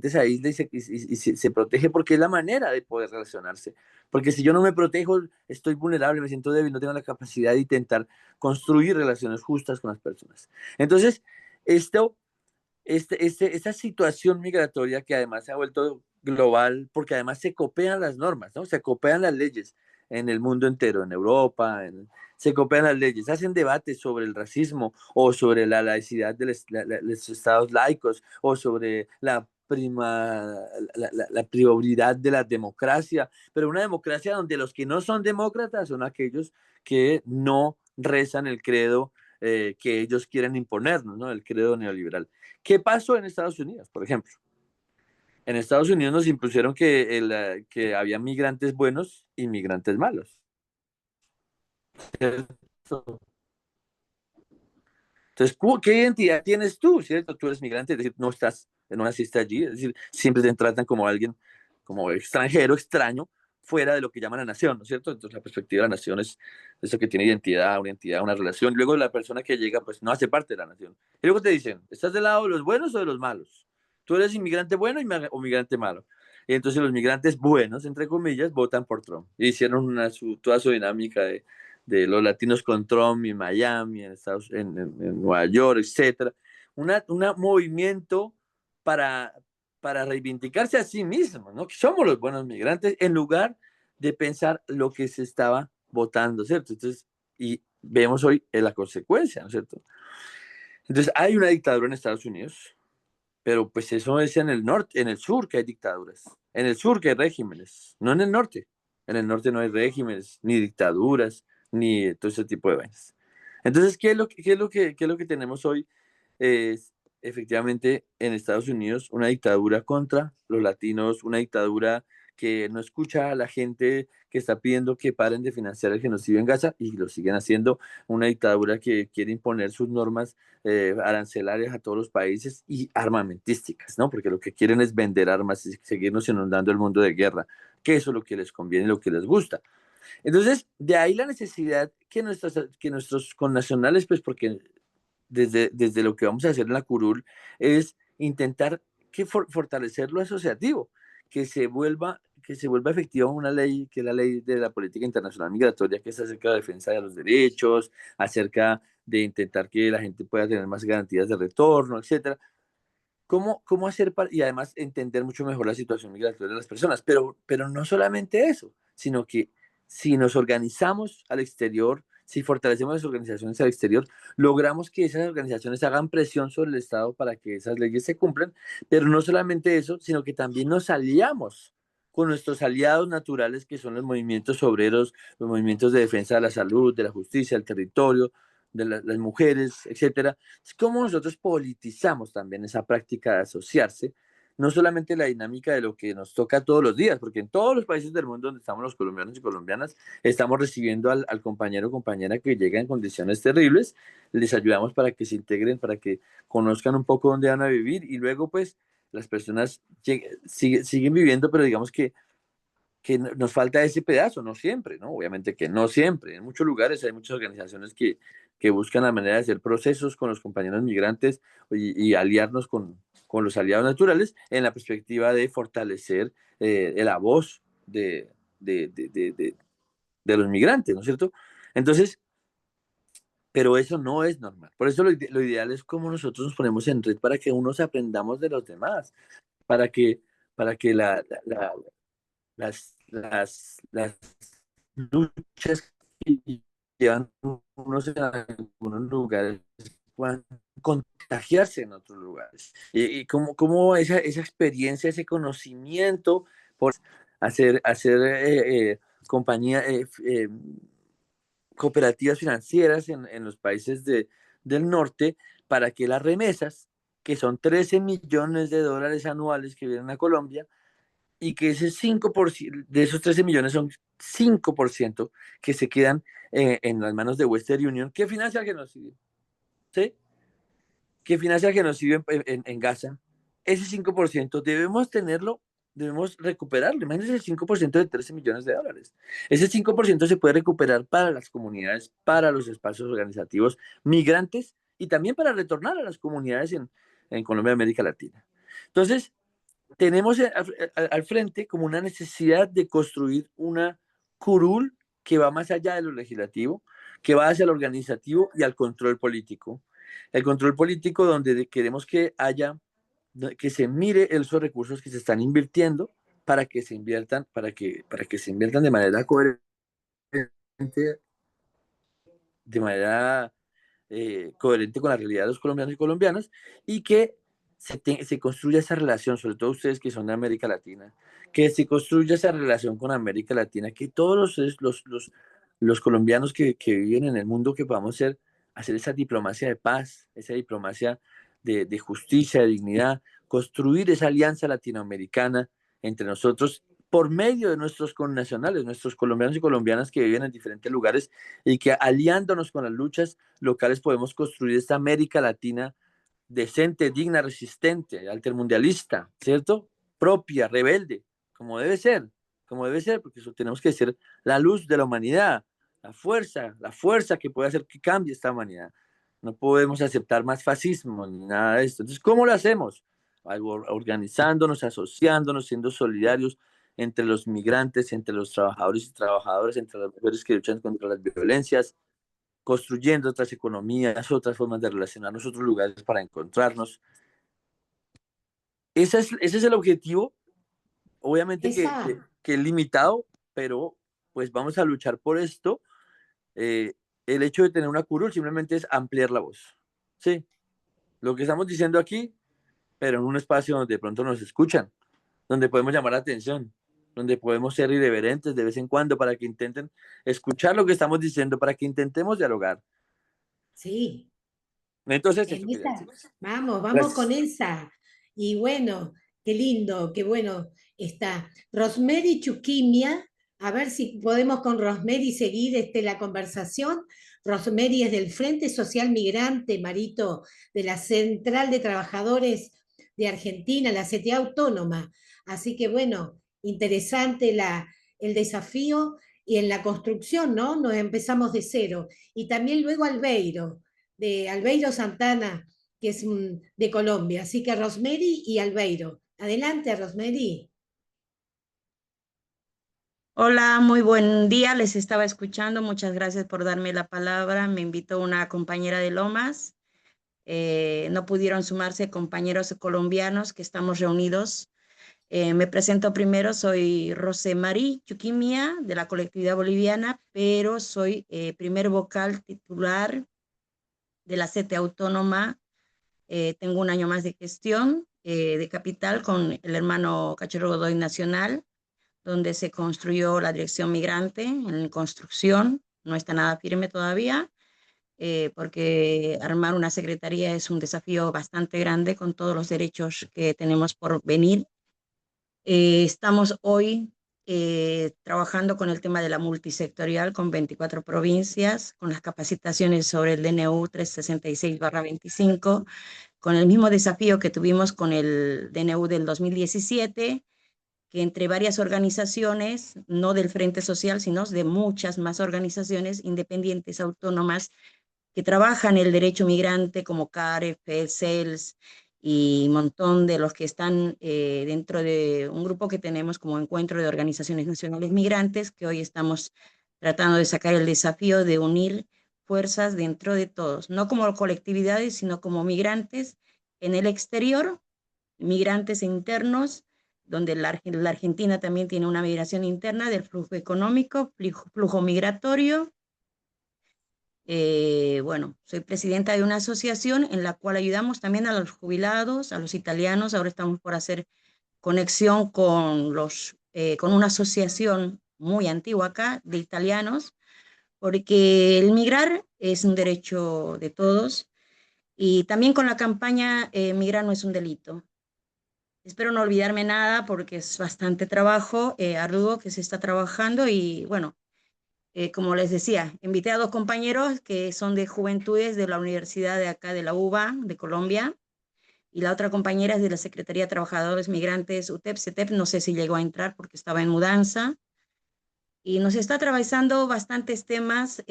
se aísla se protege porque es la manera de poder relacionarse. Porque si yo no me protejo, estoy vulnerable, me siento débil, no tengo la capacidad de intentar construir relaciones justas con las personas. Entonces, esta situación migratoria que además se ha vuelto global, porque además se copian las normas, ¿no? Se copian las leyes en el mundo entero, en Europa, se copian las leyes, hacen debates sobre el racismo o sobre la laicidad de los estados laicos o sobre la prioridad de la democracia, pero una democracia donde los que no son demócratas son aquellos que no rezan el credo que ellos quieren imponernos, ¿no? El credo neoliberal. ¿Qué pasó en Estados Unidos, por ejemplo? En Estados Unidos nos impusieron que había migrantes buenos y migrantes malos. ¿Cierto? Entonces, ¿qué identidad tienes tú? ¿Cierto? Tú eres migrante, es decir, no naciste allí, es decir, siempre te tratan como alguien, como extranjero, extraño, fuera de lo que llaman la nación, ¿no es cierto? Entonces, la perspectiva de la nación es eso que tiene identidad, una relación. Y luego la persona que llega, pues no hace parte de la nación. Y luego te dicen, ¿estás del lado de los buenos o de los malos? ¿Tú eres inmigrante bueno o migrante malo? Y entonces los migrantes buenos, entre comillas, votan por Trump. Y hicieron toda su dinámica de los latinos con Trump en Miami, en Nueva York, etcétera. Un movimiento para reivindicarse a sí mismos, ¿no? Que somos los buenos migrantes, en lugar de pensar lo que se estaba votando, ¿cierto? Entonces, y vemos hoy la consecuencia, ¿no es cierto? Entonces, hay una dictadura en Estados Unidos, pero pues eso es en el norte, en el sur que hay dictaduras, en el sur que hay regímenes, no en el norte. En el norte no hay regímenes, ni dictaduras, ni todo ese tipo de vainas. Entonces, ¿qué es lo que tenemos hoy? Es efectivamente en Estados Unidos una dictadura contra los latinos, una dictadura que no escucha a la gente que está pidiendo que paren de financiar el genocidio en Gaza y lo siguen haciendo, una dictadura que quiere imponer sus normas arancelarias a todos los países y armamentísticas, ¿no? Porque lo que quieren es vender armas y seguirnos inundando el mundo de guerra, que eso es lo que les conviene, lo que les gusta. Entonces, de ahí la necesidad que nuestros connacionales, pues porque desde lo que vamos a hacer en la curul es intentar fortalecer lo asociativo, que se vuelva efectiva una ley, que es la ley de la política internacional migratoria, que es acerca de la defensa de los derechos, acerca de intentar que la gente pueda tener más garantías de retorno, etcétera. ¿Cómo hacer y además entender mucho mejor la situación migratoria de las personas? Pero no solamente eso, sino que si nos organizamos al exterior, si fortalecemos las organizaciones al exterior, logramos que esas organizaciones hagan presión sobre el Estado para que esas leyes se cumplan, pero no solamente eso, sino que también nos aliamos con nuestros aliados naturales, que son los movimientos obreros, los movimientos de defensa de la salud, de la justicia, del territorio, de las mujeres, etcétera. Es como nosotros politizamos también esa práctica de asociarse, no solamente la dinámica de lo que nos toca todos los días, porque en todos los países del mundo donde estamos los colombianos y colombianas, estamos recibiendo al compañero o compañera que llega en condiciones terribles, les ayudamos para que se integren, para que conozcan un poco dónde van a vivir y luego pues las personas siguen viviendo, pero digamos que nos falta ese pedazo, no siempre, ¿no? Obviamente que no siempre. En muchos lugares hay muchas organizaciones que buscan la manera de hacer procesos con los compañeros migrantes y aliarnos con los aliados naturales en la perspectiva de fortalecer la voz de los migrantes, ¿no es cierto? Entonces, pero eso no es normal. Por eso lo ideal es cómo nosotros nos ponemos en red para que unos aprendamos de los demás, para que las luchas que llevan unos en algunos lugares puedan contagiarse en otros lugares. Y como esa experiencia, ese conocimiento por hacer compañía, cooperativas financieras en los países del norte para que las remesas, que son 13 millones de dólares anuales que vienen a Colombia, y que ese 5%, de esos 13 millones son 5% que se quedan en las manos de Western Union, que financia el genocidio, ¿sí? Que financia el genocidio en Gaza. Ese 5% debemos tenerlo, debemos recuperarlo. Imagínense el 5% de 13 millones de dólares. Ese 5% se puede recuperar para las comunidades, para los espacios organizativos migrantes y también para retornar a las comunidades en Colombia y América Latina. Entonces, tenemos al frente como una necesidad de construir una curul que va más allá de lo legislativo, que va hacia el organizativo y al control político. El control político donde queremos que haya, que se mire esos recursos que se están invirtiendo para que se inviertan, para que se inviertan de manera coherente, de manera coherente con la realidad de los colombianos y colombianas, y que se construya esa relación, sobre todo ustedes que son de América Latina, que se construya esa relación con América Latina, que todos los colombianos que viven en el mundo, que podamos hacer esa diplomacia de paz, esa diplomacia de justicia, de dignidad, construir esa alianza latinoamericana entre nosotros por medio de nuestros connacionales, nuestros colombianos y colombianas que viven en diferentes lugares, y que aliándonos con las luchas locales podemos construir esta América Latina decente, digna, resistente, altermundialista, ¿cierto? Propia, rebelde, como debe ser, porque eso tenemos que ser la luz de la humanidad, la fuerza que puede hacer que cambie esta humanidad. No podemos aceptar más fascismo ni nada de esto. Entonces, ¿cómo lo hacemos? Organizándonos, asociándonos, siendo solidarios entre los migrantes, entre los trabajadores y trabajadoras, entre las mujeres que luchan contra las violencias, construyendo otras economías, otras formas de relacionarnos, otros lugares para encontrarnos. Ese es el objetivo, obviamente que es limitado, pero pues vamos a luchar por esto. El hecho de tener una curul simplemente es ampliar la voz. Sí, lo que estamos diciendo aquí, pero en un espacio donde de pronto nos escuchan, donde podemos llamar la atención, donde podemos ser irreverentes de vez en cuando para que intenten escuchar lo que estamos diciendo, para que intentemos dialogar. Sí. Entonces, vamos con esa. Y bueno, qué lindo, qué bueno está. Rosemary Chuquimia, a ver si podemos con Rosemary seguir la conversación. Rosemary es del Frente Social Migrante, Marito, de la Central de Trabajadores de Argentina, la CTA Autónoma. Así que bueno, interesante el desafío y en la construcción, ¿no? Nos empezamos de cero. Y también luego Albeiro, de Albeiro Santana, que es de Colombia. Así que Rosemary y Albeiro. Adelante, Rosemary. Hola, muy buen día. Les estaba escuchando. Muchas gracias por darme la palabra. Me invitó una compañera de Lomas. No pudieron sumarse compañeros colombianos que estamos reunidos. Me presento primero. Soy Rosemary Chuquimia, de la colectividad boliviana, pero soy primer vocal titular de la CTA Autónoma. Tengo un año más de gestión de capital con el hermano Cachorro Godoy Nacional, donde se construyó la dirección migrante en construcción. No está nada firme todavía, porque armar una secretaría es un desafío bastante grande con todos los derechos que tenemos por venir. Estamos hoy trabajando con el tema de la multisectorial con 24 provincias, con las capacitaciones sobre el DNU 366/25, con el mismo desafío que tuvimos con el DNU del 2017, que entre varias organizaciones, no del Frente Social, sino de muchas más organizaciones independientes, autónomas, que trabajan el derecho migrante, como CARE, FED-CELS y un montón de los que están dentro de un grupo que tenemos como Encuentro de Organizaciones Nacionales Migrantes, que hoy estamos tratando de sacar el desafío de unir fuerzas dentro de todos, no como colectividades, sino como migrantes en el exterior, migrantes internos, donde la Argentina también tiene una migración interna del flujo económico, flujo migratorio. Bueno, soy presidenta de una asociación en la cual ayudamos también a los jubilados, a los italianos. Ahora estamos por hacer conexión con una asociación muy antigua acá de italianos, porque el migrar es un derecho de todos, y también con la campaña Migrar no es un delito. Espero no olvidarme nada porque es bastante trabajo arduo que se está trabajando. Y bueno, como les decía, invité a 2 compañeros que son de Juventudes de la Universidad de acá de la UBA de Colombia, y la otra compañera es de la Secretaría de Trabajadores Migrantes UTEP, CETEP, no sé si llegó a entrar porque estaba en mudanza. Y nos está atravesando bastantes temas acá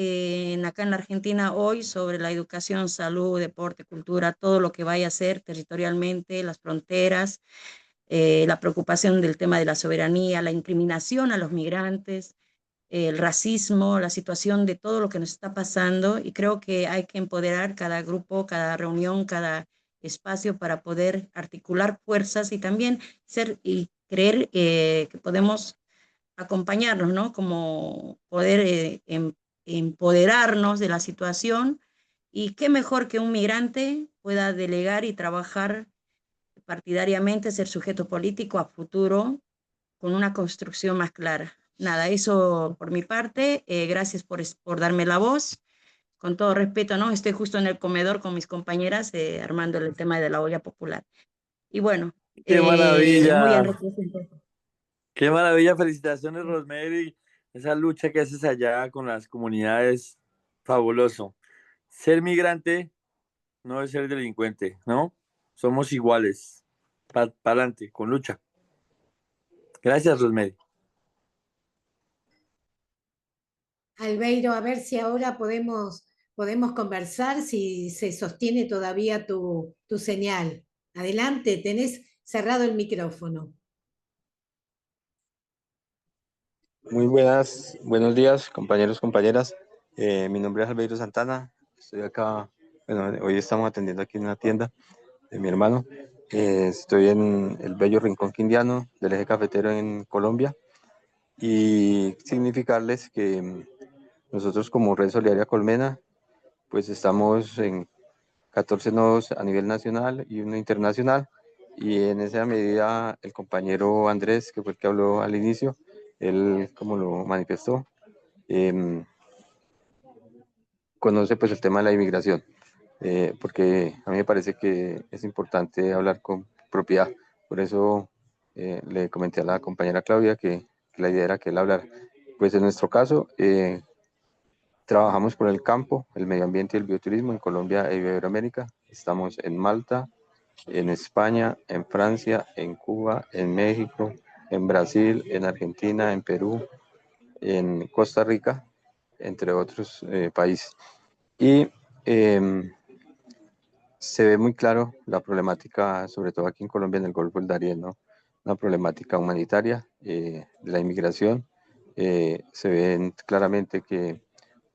en la Argentina hoy sobre la educación, salud, deporte, cultura, todo lo que vaya a ser territorialmente, las fronteras, la preocupación del tema de la soberanía, la incriminación a los migrantes, el racismo, la situación de todo lo que nos está pasando. Y creo que hay que empoderar cada grupo, cada reunión, cada espacio para poder articular fuerzas y también ser y creer que podemos acompañarnos, ¿no? Como poder empoderarnos de la situación, y qué mejor que un migrante pueda delegar y trabajar partidariamente, ser sujeto político a futuro con una construcción más clara. Nada, eso por mi parte. Gracias por darme la voz. Con todo respeto, ¿no? Estoy justo en el comedor con mis compañeras armando el tema de la olla popular. Y bueno, ¡Qué muy maravilla! enriquecedor. ¡Qué maravilla! Felicitaciones, Rosemary. Esa lucha que haces allá con las comunidades, fabuloso. Ser migrante no es ser delincuente, ¿no? Somos iguales. Para adelante, con lucha. Gracias, Rosemary. Albeiro, a ver si ahora podemos conversar, si se sostiene todavía tu señal. Adelante, tenés cerrado el micrófono. Muy buenos días, compañeros, compañeras. Mi nombre es Albeiro Santana. Estoy acá, bueno, hoy estamos atendiendo aquí en una tienda de mi hermano. Estoy en el bello Rincón Quindiano del Eje Cafetero en Colombia, y significarles que nosotros como Red Solidaria Colmena, pues estamos en 14 nodos a nivel nacional y uno internacional, y en esa medida el compañero Andrés, que fue el que habló al inicio, él como lo manifestó, conoce pues el tema de la inmigración, porque a mí me parece que es importante hablar con propiedad. Por eso le comenté a la compañera Claudia que la idea era que él hablara. Pues en nuestro caso, trabajamos por el campo, el medio ambiente y el bioturismo en Colombia e Iberoamérica. Estamos en Malta, en España, en Francia, en Cuba, en México, en Brasil, en Argentina, en Perú, en Costa Rica, entre otros países. Y se ve muy claro la problemática, sobre todo aquí en Colombia, en el Golfo del Darién, ¿no? Una problemática humanitaria de la inmigración. Se ven claramente que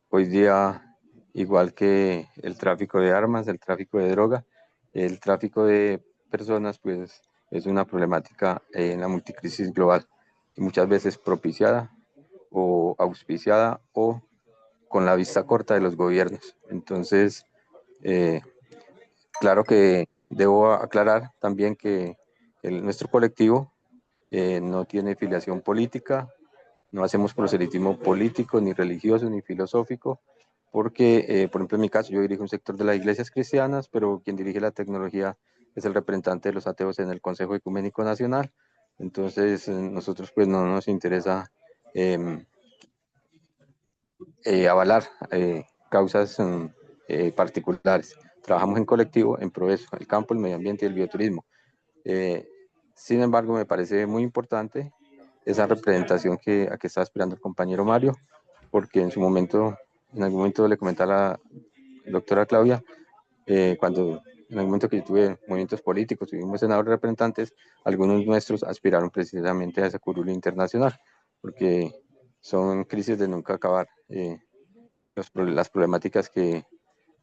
hoy día, igual que el tráfico de armas, el tráfico de droga, el tráfico de personas, pues es una problemática en la multicrisis global, y muchas veces propiciada o auspiciada o con la vista corta de los gobiernos. Entonces, claro que debo aclarar también que nuestro colectivo no tiene filiación política, no hacemos proselitismo político, ni religioso, ni filosófico, porque, por ejemplo, en mi caso, yo dirijo un sector de las iglesias cristianas, pero quien dirige la tecnología es el representante de los ateos en el Consejo Ecuménico Nacional. Entonces, nosotros pues no nos interesa avalar causas particulares. Trabajamos en colectivo en pro de eso, el campo, el medio ambiente y el bioturismo. Sin embargo, me parece muy importante esa representación a que está aspirando el compañero Mario, porque en algún momento le comentaba a la doctora Claudia, cuando en el momento que yo tuve movimientos políticos, tuvimos senadores representantes, algunos nuestros aspiraron precisamente a esa curul internacional, porque son crisis de nunca acabar. Las problemáticas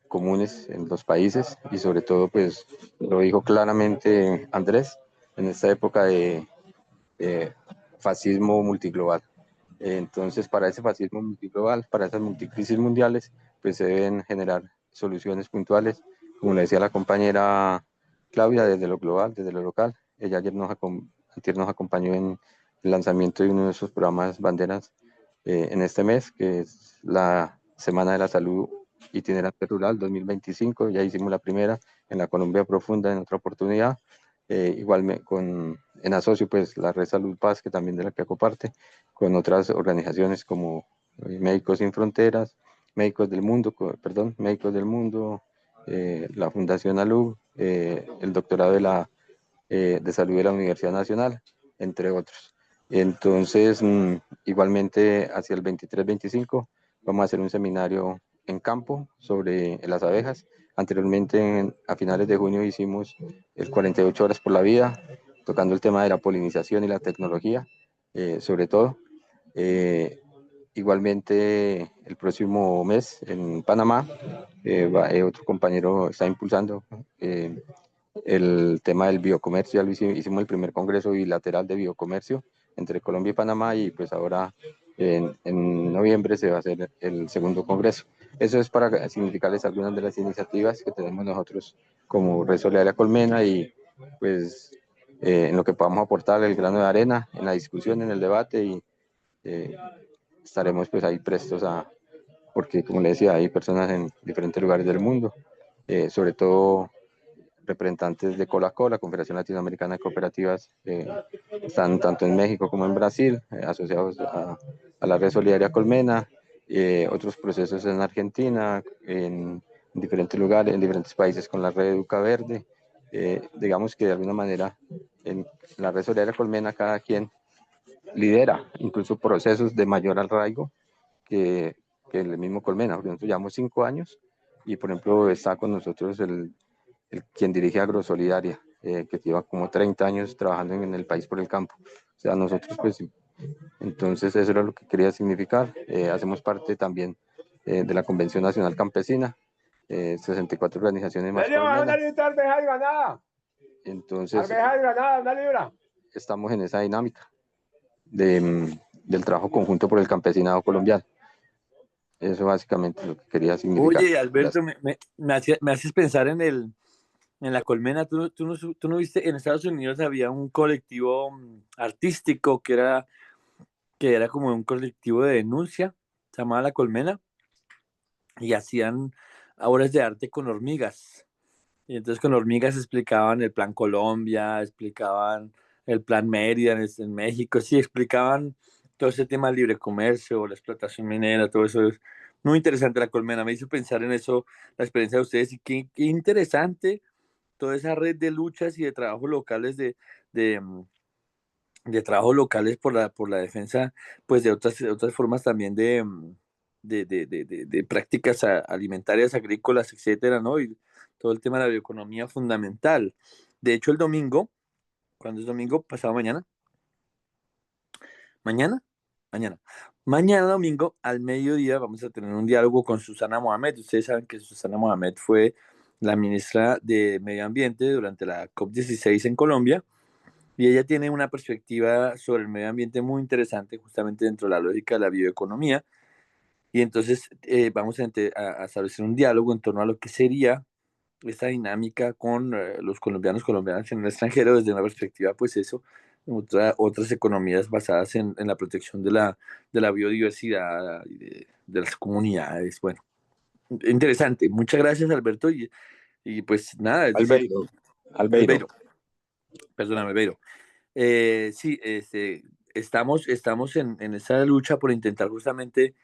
comunes en los países, y sobre todo, pues lo dijo claramente Andrés, en esta época de fascismo multiglobal. Entonces, para ese fascismo multiglobal, para esas multicrisis mundiales, pues se deben generar soluciones puntuales, como le decía la compañera Claudia, desde lo global, desde lo local. Ella ayer nos acompañó en el lanzamiento de uno de sus programas banderas en este mes, que es la Semana de la Salud Itinerante Rural 2025. Ya hicimos la primera en la Colombia Profunda en otra oportunidad. Igual en asocio, pues la Red Salud Paz, que también de la que hago parte, con otras organizaciones como Médicos Sin Fronteras, Médicos del Mundo, la Fundación ALUG, el doctorado de Salud de la Universidad Nacional, entre otros. Entonces, igualmente hacia el 23-25 vamos a hacer un seminario en campo sobre las abejas. Anteriormente, a finales de junio, hicimos el 48 horas por la vida, tocando el tema de la polinización y la tecnología, sobre todo. Igualmente, el próximo mes en Panamá, otro compañero está impulsando el tema del biocomercio. Ya hicimos el primer congreso bilateral de biocomercio entre Colombia y Panamá, y pues ahora en noviembre se va a hacer el segundo congreso. Eso es para significarles algunas de las iniciativas que tenemos nosotros como Red Solidaria Colmena, y pues en lo que podamos aportar el grano de arena en la discusión, en el debate, y estaremos pues ahí prestos porque como le decía, hay personas en diferentes lugares del mundo, sobre todo representantes de Colacol, la Confederación Latinoamericana de Cooperativas, están tanto en México como en Brasil, asociados a la Red Solidaria Colmena, otros procesos en Argentina, en diferentes lugares, en diferentes países con la Red Educa Verde. Digamos que de alguna manera en la Red Solidaria Colmena cada quien lidera incluso procesos de mayor arraigo que el mismo Colmena. Por ejemplo, llevamos 5 años y, por ejemplo, está con nosotros quien dirige Agrosolidaria, que lleva como 30 años trabajando en el país por el campo. O sea, nosotros pues, entonces eso era lo que quería significar. Hacemos parte también de la Convención Nacional Campesina, 64 organizaciones más colmenas. Entonces, estamos en esa dinámica del trabajo conjunto por el campesinado colombiano. Eso básicamente es lo que quería significar. Oye, Alberto, me haces pensar en la Colmena. ¿Tú no viste? En Estados Unidos había un colectivo artístico que era como un colectivo de denuncia, se llamaba La Colmena, y hacían obras de arte con hormigas. Y entonces con hormigas explicaban el Plan Colombia, explicaban el Plan Mérida en México, sí, explicaban todo ese tema del libre comercio, la explotación minera, todo eso. Es muy interesante La Colmena, me hizo pensar en eso, la experiencia de ustedes, y qué interesante toda esa red de luchas y de trabajos locales de, trabajos locales por la defensa, pues de otras formas también de prácticas alimentarias, agrícolas, etcétera, ¿no? Y todo el tema de la bioeconomía fundamental. De hecho, el domingo, ¿cuándo es domingo? Pasado mañana. ¿Mañana? Mañana. Mañana domingo, al mediodía, vamos a tener un diálogo con Susana Mohamed. Ustedes saben que Susana Mohamed fue la ministra de Medio Ambiente durante la COP16 en Colombia, y ella tiene una perspectiva sobre el medio ambiente muy interesante, justamente dentro de la lógica de la bioeconomía. Y entonces vamos a establecer un diálogo en torno a lo que sería esta dinámica con los colombianas en el extranjero, desde una perspectiva, pues eso, otras economías basadas en la protección de la biodiversidad y de las comunidades. Bueno, interesante. Muchas gracias, Alberto. Y pues nada, es decir, Albeiro. Perdóname, Albeiro. Sí, estamos en esa lucha por intentar justamente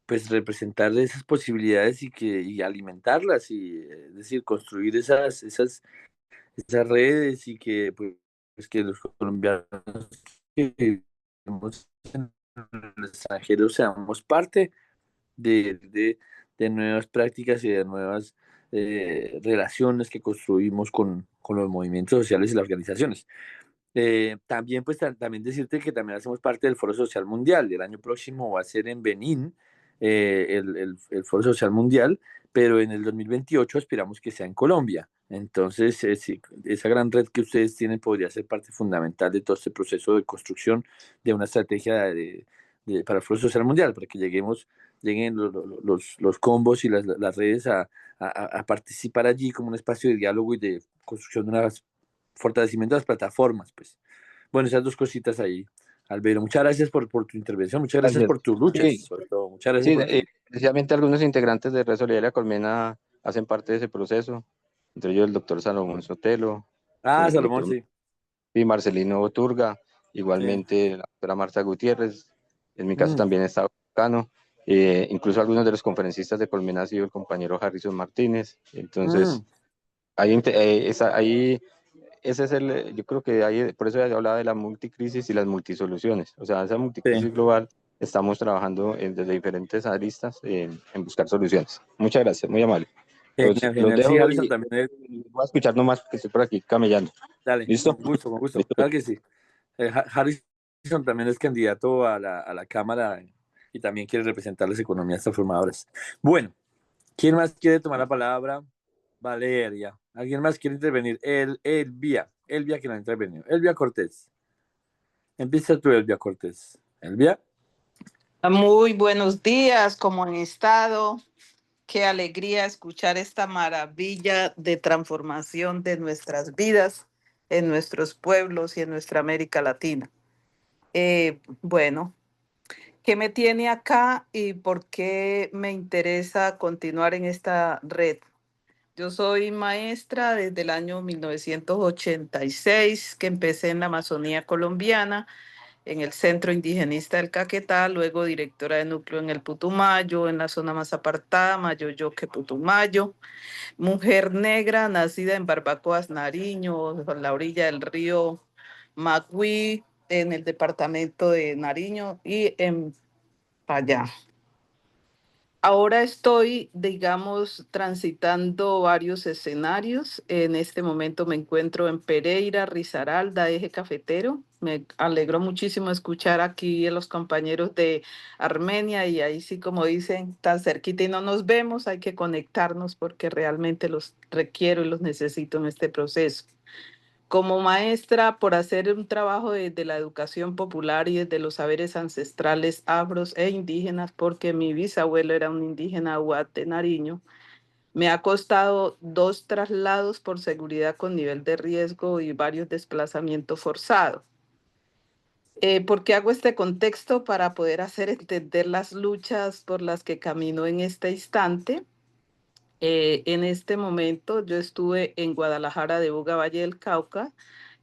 pues representar esas posibilidades y alimentarlas, y es decir, construir esas redes, y que pues que los colombianos que vivimos en el extranjero seamos parte de nuevas prácticas y de nuevas relaciones que construimos con los movimientos sociales y las organizaciones. También, pues, también decirte que también hacemos parte del Foro Social Mundial. El año próximo va a ser en Benín, el Foro Social Mundial, pero en el 2028 esperamos que sea en Colombia. Entonces, sí, esa gran red que ustedes tienen podría ser parte fundamental de todo este proceso de construcción de una estrategia para el Foro Social Mundial, para que lleguen los combos y las redes a participar allí como un espacio de diálogo y de construcción de unas fortalecimiento de las plataformas, pues. Bueno, esas dos cositas ahí, Albeiro. Muchas gracias por tu intervención, muchas gracias por tus luchas, Sí, sobre todo. Muchas gracias sí, precisamente algunos integrantes de Red Solidaria Colmena hacen parte de ese proceso, entre ellos el doctor Salomón Sotelo, el Salomón, doctor sí. y Marcelino Turga, igualmente la doctora Marta Gutiérrez, en mi caso también está Cano, incluso algunos de los conferencistas de Colmena ha sido el compañero Harrison Martínez. Entonces, ahí ese es yo creo que por eso hablaba de la multicrisis y las multisoluciones. O sea, esa multicrisis Sí. global estamos trabajando desde diferentes aristas en buscar soluciones. Muchas gracias, muy amable. Los Genial, genial. Sí, dejo Harrison y también es... voy a escuchar nomás porque estoy por aquí camellando. Dale, ¿Listo? con gusto, con gusto. ¿Listo? Claro que sí. Harrison también es candidato a la Cámara y también quiere representar las economías transformadoras. Bueno, ¿quién más quiere tomar la palabra? Valeria. ¿Alguien más quiere intervenir? Elvia que no ha intervenido. Elvia Cortés. Empieza tú, Elvia Cortés. Elvia. Muy buenos días, ¿cómo han estado? Qué alegría escuchar esta maravilla de transformación de nuestras vidas en nuestros pueblos y en nuestra América Latina. Bueno, ¿qué me tiene acá y por qué me interesa continuar en esta red? Yo soy maestra desde el año 1986, que empecé en la Amazonía colombiana, en el Centro Indigenista del Caquetá, luego directora de núcleo en el Putumayo, en la zona más apartada, Mayoyoque, Putumayo, mujer negra, nacida en Barbacoas, Nariño, a la orilla del río Magüí, en el departamento de Nariño y en Payá. Ahora estoy, digamos, transitando varios escenarios. En este momento me encuentro en Pereira, Risaralda, Eje Cafetero. Me alegró muchísimo escuchar aquí a los compañeros de Armenia y ahí sí, como dicen, tan cerquita y no nos vemos, hay que conectarnos porque realmente los requiero y los necesito en este proceso. Como maestra, por hacer un trabajo desde la educación popular y desde los saberes ancestrales afros e indígenas, porque mi bisabuelo era un indígena huat de Nariño, me ha costado 2 traslados por seguridad con nivel de riesgo y varios desplazamientos forzados. ¿Por qué hago este contexto? Para poder hacer entender las luchas por las que camino en este instante. En este momento yo estuve en Guadalajara de Buga, Valle del Cauca,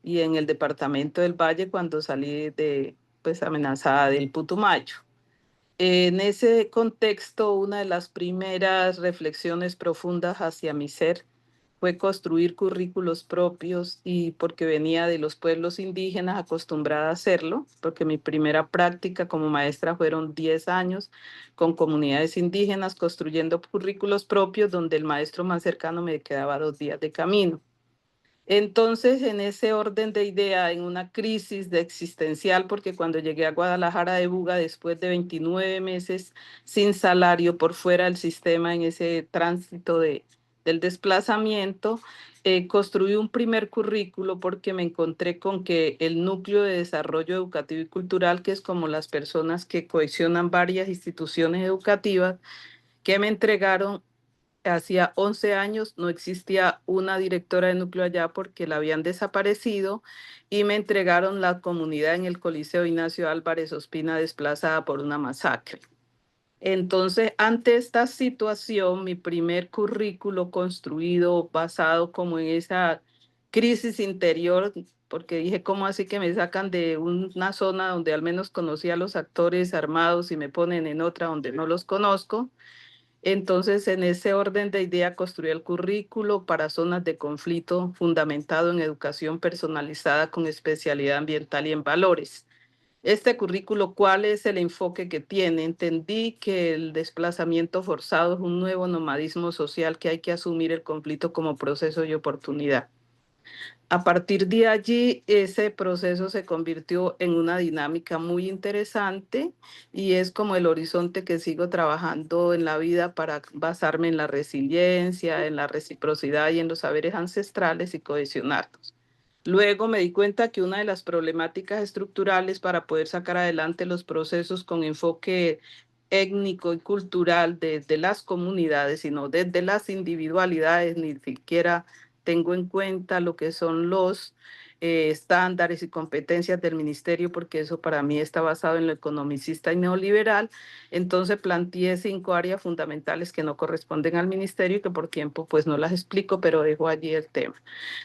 y en el departamento del Valle cuando salí de, pues, amenazada del Putumayo. En ese contexto, una de las primeras reflexiones profundas hacia mi ser fue construir currículos propios y porque venía de los pueblos indígenas acostumbrada a hacerlo, porque mi primera práctica como maestra fueron 10 años con comunidades indígenas construyendo currículos propios donde el maestro más cercano me quedaba 2 días de camino. Entonces, en ese orden de idea, en una crisis de existencial, porque cuando llegué a Guadalajara de Buga, después de 29 meses sin salario por fuera del sistema, en ese tránsito del desplazamiento, construí un primer currículo porque me encontré con que el núcleo de desarrollo educativo y cultural, que es como las personas que cohesionan varias instituciones educativas, que me entregaron hacía 11 años, no existía una directora de núcleo allá porque la habían desaparecido y me entregaron la comunidad en el Coliseo Ignacio Álvarez Ospina desplazada por una masacre. Entonces, ante esta situación, mi primer currículo construido basado como en esa crisis interior, porque dije, ¿cómo así que me sacan de una zona donde al menos conocía a los actores armados y me ponen en otra donde no los conozco? Entonces, en ese orden de idea, construí el currículo para zonas de conflicto fundamentado en educación personalizada con especialidad ambiental y en valores. Este currículo, ¿cuál es el enfoque que tiene? Entendí que el desplazamiento forzado es un nuevo nomadismo social que hay que asumir el conflicto como proceso y oportunidad. A partir de allí, ese proceso se convirtió en una dinámica muy interesante y es como el horizonte que sigo trabajando en la vida para basarme en la resiliencia, en la reciprocidad y en los saberes ancestrales y cohesionarlos. Luego me di cuenta que una de las problemáticas estructurales para poder sacar adelante los procesos con enfoque étnico y cultural desde las comunidades, sino desde las individualidades, ni siquiera tengo en cuenta lo que son los estándares y competencias del ministerio, porque eso para mí está basado en lo economicista y neoliberal. Entonces planteé 5 áreas fundamentales que no corresponden al ministerio y que por tiempo pues no las explico, pero dejo allí el tema.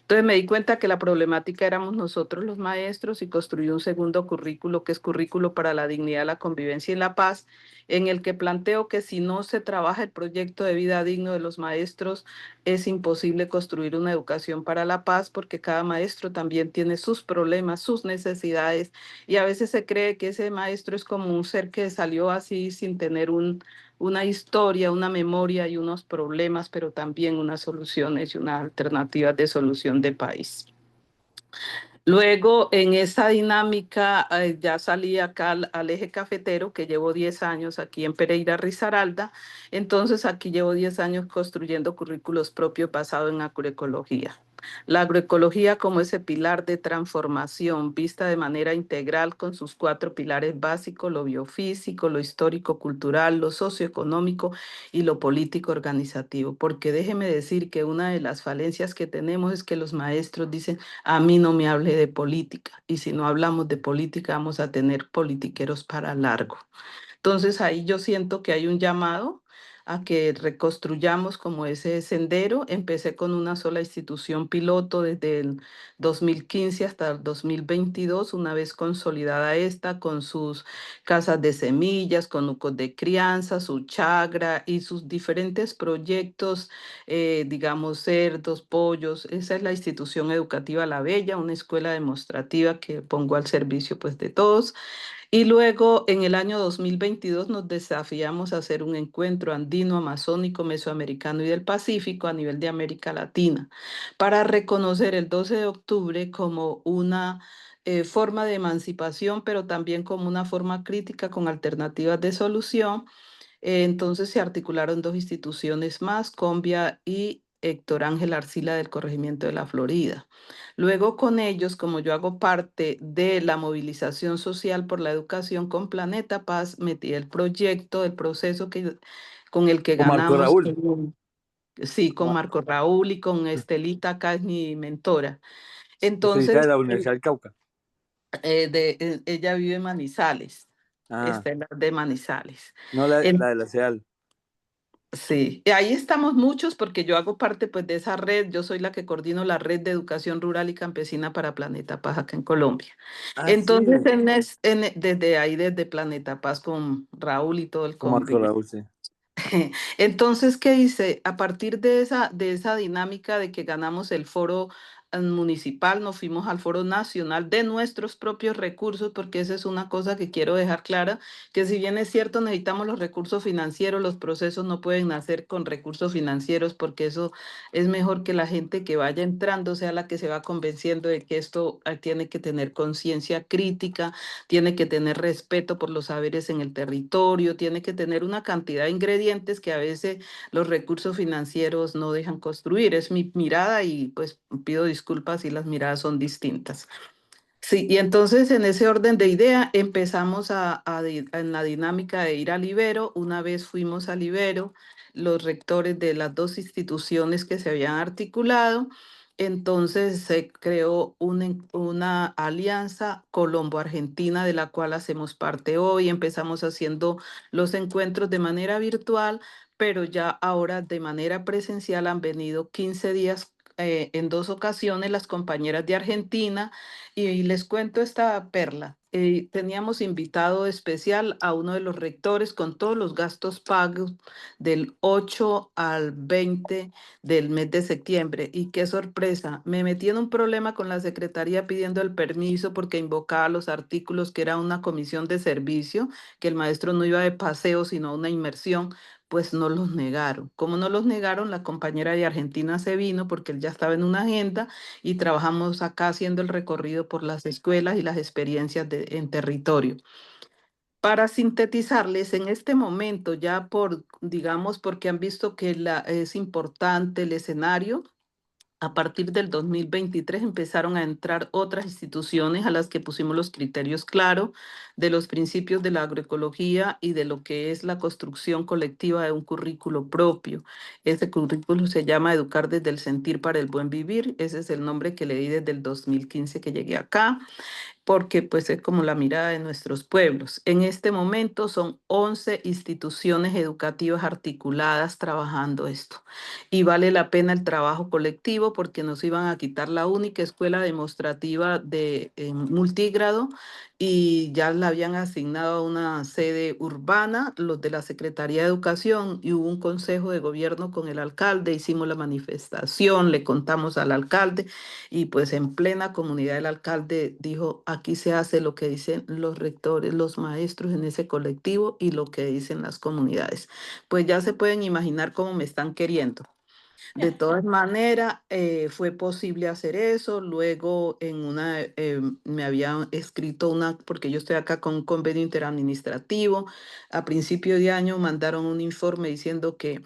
Entonces me di cuenta que la problemática éramos nosotros los maestros y construí un segundo currículo que es currículo para la dignidad, la convivencia y la paz, en el que planteo que si no se trabaja el proyecto de vida digno de los maestros, es imposible construir una educación para la paz, porque cada maestro también tiene sus problemas, sus necesidades, y a veces se cree que ese maestro es como un ser que salió así sin tener una historia, una memoria y unos problemas, pero también unas soluciones y unas alternativas de solución de país. Luego, en esa dinámica, ya salí acá al eje cafetero, que llevo 10 años aquí en Pereira Risaralda. Entonces, aquí llevo 10 años construyendo currículos propios basados en agroecología. La agroecología como ese pilar de transformación vista de manera integral con sus 4 pilares básicos, lo biofísico, lo histórico-cultural, lo socioeconómico y lo político-organizativo. Porque déjeme decir que una de las falencias que tenemos es que los maestros dicen: a mí no me hable de política, y si no hablamos de política vamos a tener politiqueros para largo. Entonces ahí yo siento que hay un llamado a que reconstruyamos como ese sendero. Empecé con una sola institución piloto desde el 2015 hasta el 2022, una vez consolidada esta, con sus casas de semillas, con núcleos de crianza, su chagra y sus diferentes proyectos, digamos, cerdos, pollos. Esa es la institución educativa La Bella, una escuela demostrativa que pongo al servicio pues de todos. Y luego, en el año 2022, nos desafiamos a hacer un encuentro andino, amazónico, mesoamericano y del Pacífico a nivel de América Latina, para reconocer el 12 de octubre como una forma de emancipación, pero también como una forma crítica con alternativas de solución. Entonces se articularon 2 instituciones más, Convia y Héctor Ángel Arcila del Corregimiento de la Florida. Luego con ellos, como yo hago parte de la movilización social por la educación con Planeta Paz, metí el proyecto, el proceso con el que Con Marco ganamos. Raúl. Sí, con Marco Raúl y con Estelita, acá es mi mentora. Entonces, Estelita de la Universidad del Cauca. ella vive en Manizales, Ah, Estela de Manizales. no la de la CEAL. Sí, y ahí estamos muchos porque yo hago parte pues de esa red. Yo soy la que coordino la red de educación rural y campesina para Planeta Paz acá en Colombia. Ah, Entonces, sí. desde ahí, desde Planeta Paz con Raúl y todo el Con Marco convenio. Raúl, sí. Entonces, ¿qué hice? A partir de esa dinámica de que ganamos el foro municipal, nos fuimos al foro nacional de nuestros propios recursos, porque esa es una cosa que quiero dejar clara, que si bien es cierto, necesitamos los recursos financieros, los procesos no pueden nacer con recursos financieros, porque eso es mejor que la gente que vaya entrando sea la que se va convenciendo de que esto tiene que tener conciencia crítica, tiene que tener respeto por los saberes en el territorio, tiene que tener una cantidad de ingredientes que a veces los recursos financieros no dejan construir. Es mi mirada y pues pido disculpas si las miradas son distintas. Sí, y entonces en ese orden de idea empezamos en la dinámica de ir al Ibero. Una vez fuimos al Ibero, los rectores de las 2 instituciones que se habían articulado, entonces se creó una alianza colombo-argentina de la cual hacemos parte hoy. Empezamos haciendo los encuentros de manera virtual, pero ya ahora de manera presencial han venido 15 días en 2 ocasiones las compañeras de Argentina. Y les cuento esta perla. Teníamos invitado especial a uno de los rectores con todos los gastos pagos del 8 al 20 del mes de septiembre. Y qué sorpresa, me metí en un problema con la secretaría pidiendo el permiso porque invocaba los artículos que era una comisión de servicio, que el maestro no iba de paseo sino a una inmersión. Pues no los negaron. Como no los negaron, la compañera de Argentina se vino porque él ya estaba en una agenda y trabajamos acá haciendo el recorrido por las escuelas y las experiencias en territorio. Para sintetizarles, en este momento, ya digamos, porque han visto que es importante el escenario, A partir del 2023 empezaron a entrar otras instituciones a las que pusimos los criterios claros de los principios de la agroecología y de lo que es la construcción colectiva de un currículo propio. Ese currículo se llama Educar desde el sentir para el buen vivir. Ese es el nombre que le di desde el 2015 que llegué acá, porque pues es como la mirada de nuestros pueblos. En este momento son 11 instituciones educativas articuladas trabajando esto. Y vale la pena el trabajo colectivo porque nos iban a quitar la única escuela demostrativa de multigrado y ya la habían asignado a una sede urbana, los de la Secretaría de Educación, y hubo un consejo de gobierno con el alcalde, hicimos la manifestación, le contamos al alcalde, y pues en plena comunidad el alcalde dijo, aquí se hace lo que dicen los rectores, los maestros en ese colectivo y lo que dicen las comunidades. Pues ya se pueden imaginar cómo me están queriendo. De todas maneras, fue posible hacer eso. Luego me habían escrito porque yo estoy acá con un convenio interadministrativo. A principio de año mandaron un informe diciendo que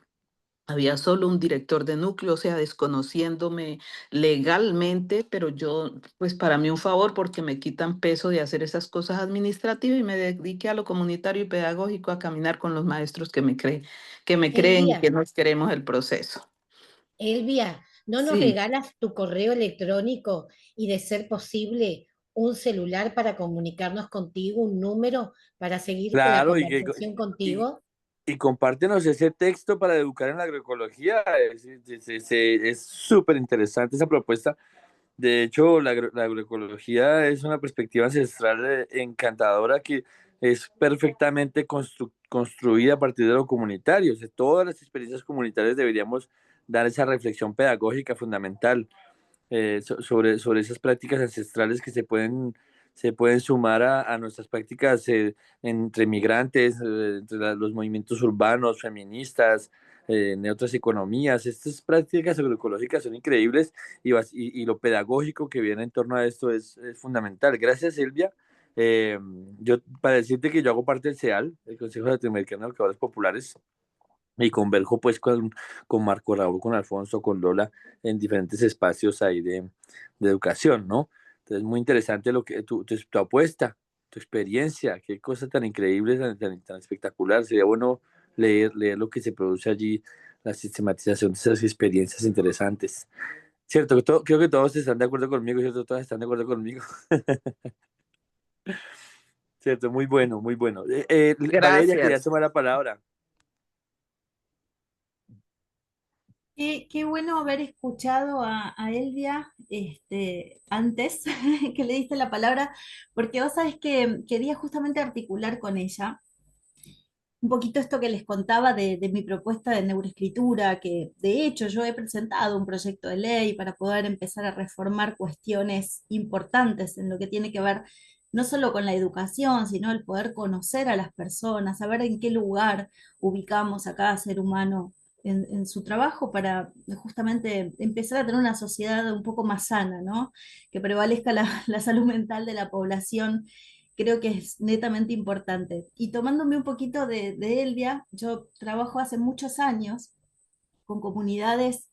había solo un director de núcleo, o sea, desconociéndome legalmente, pero yo, pues para mí un favor porque me quitan peso de hacer esas cosas administrativas y me dediqué a lo comunitario y pedagógico, a caminar con los maestros que me creen y que nos queremos el proceso. Elvia, ¿no nos Sí. regalas tu correo electrónico y, de ser posible, un celular para comunicarnos contigo, un número para seguir con la Claro, conversación contigo? y compártenos ese texto para educar en la agroecología. Es súper interesante esa propuesta. De hecho, la agroecología es una perspectiva ancestral encantadora que es perfectamente construida a partir de lo comunitario. O sea, todas las experiencias comunitarias deberíamos dar esa reflexión pedagógica fundamental sobre esas prácticas ancestrales que se pueden sumar a nuestras prácticas entre migrantes, entre los movimientos urbanos, feministas, en otras economías. Estas prácticas agroecológicas son increíbles y lo pedagógico que viene en torno a esto es fundamental. Gracias, Silvia. Yo, para decirte que yo hago parte del CEAL, el Consejo Latinoamericano de Educadores Populares, y converjo pues con Marco Raúl, con Alfonso, con Lola, en diferentes espacios ahí de educación, ¿no? Entonces, muy interesante lo que tu apuesta, tu experiencia, qué cosa tan increíble, tan espectacular. Sería bueno leer lo que se produce allí, la sistematización de esas experiencias interesantes. Cierto, creo que todos están de acuerdo conmigo, ¿cierto? Todas están de acuerdo conmigo. Cierto, muy bueno, muy bueno. Valeria, quería Gracias. tomar la palabra. Qué bueno haber escuchado a Elvia antes que le diste la palabra, porque vos sabés que quería justamente articular con ella un poquito esto que les contaba de mi propuesta de neuroescritura, que de hecho yo he presentado un proyecto de ley para poder empezar a reformar cuestiones importantes en lo que tiene que ver no solo con la educación, sino el poder conocer a las personas, saber en qué lugar ubicamos a cada ser humano en su trabajo para justamente empezar a tener una sociedad un poco más sana, ¿no? Que prevalezca la salud mental de la población. Creo que es netamente importante. Y tomándome un poquito de Elvia, yo trabajo hace muchos años con comunidades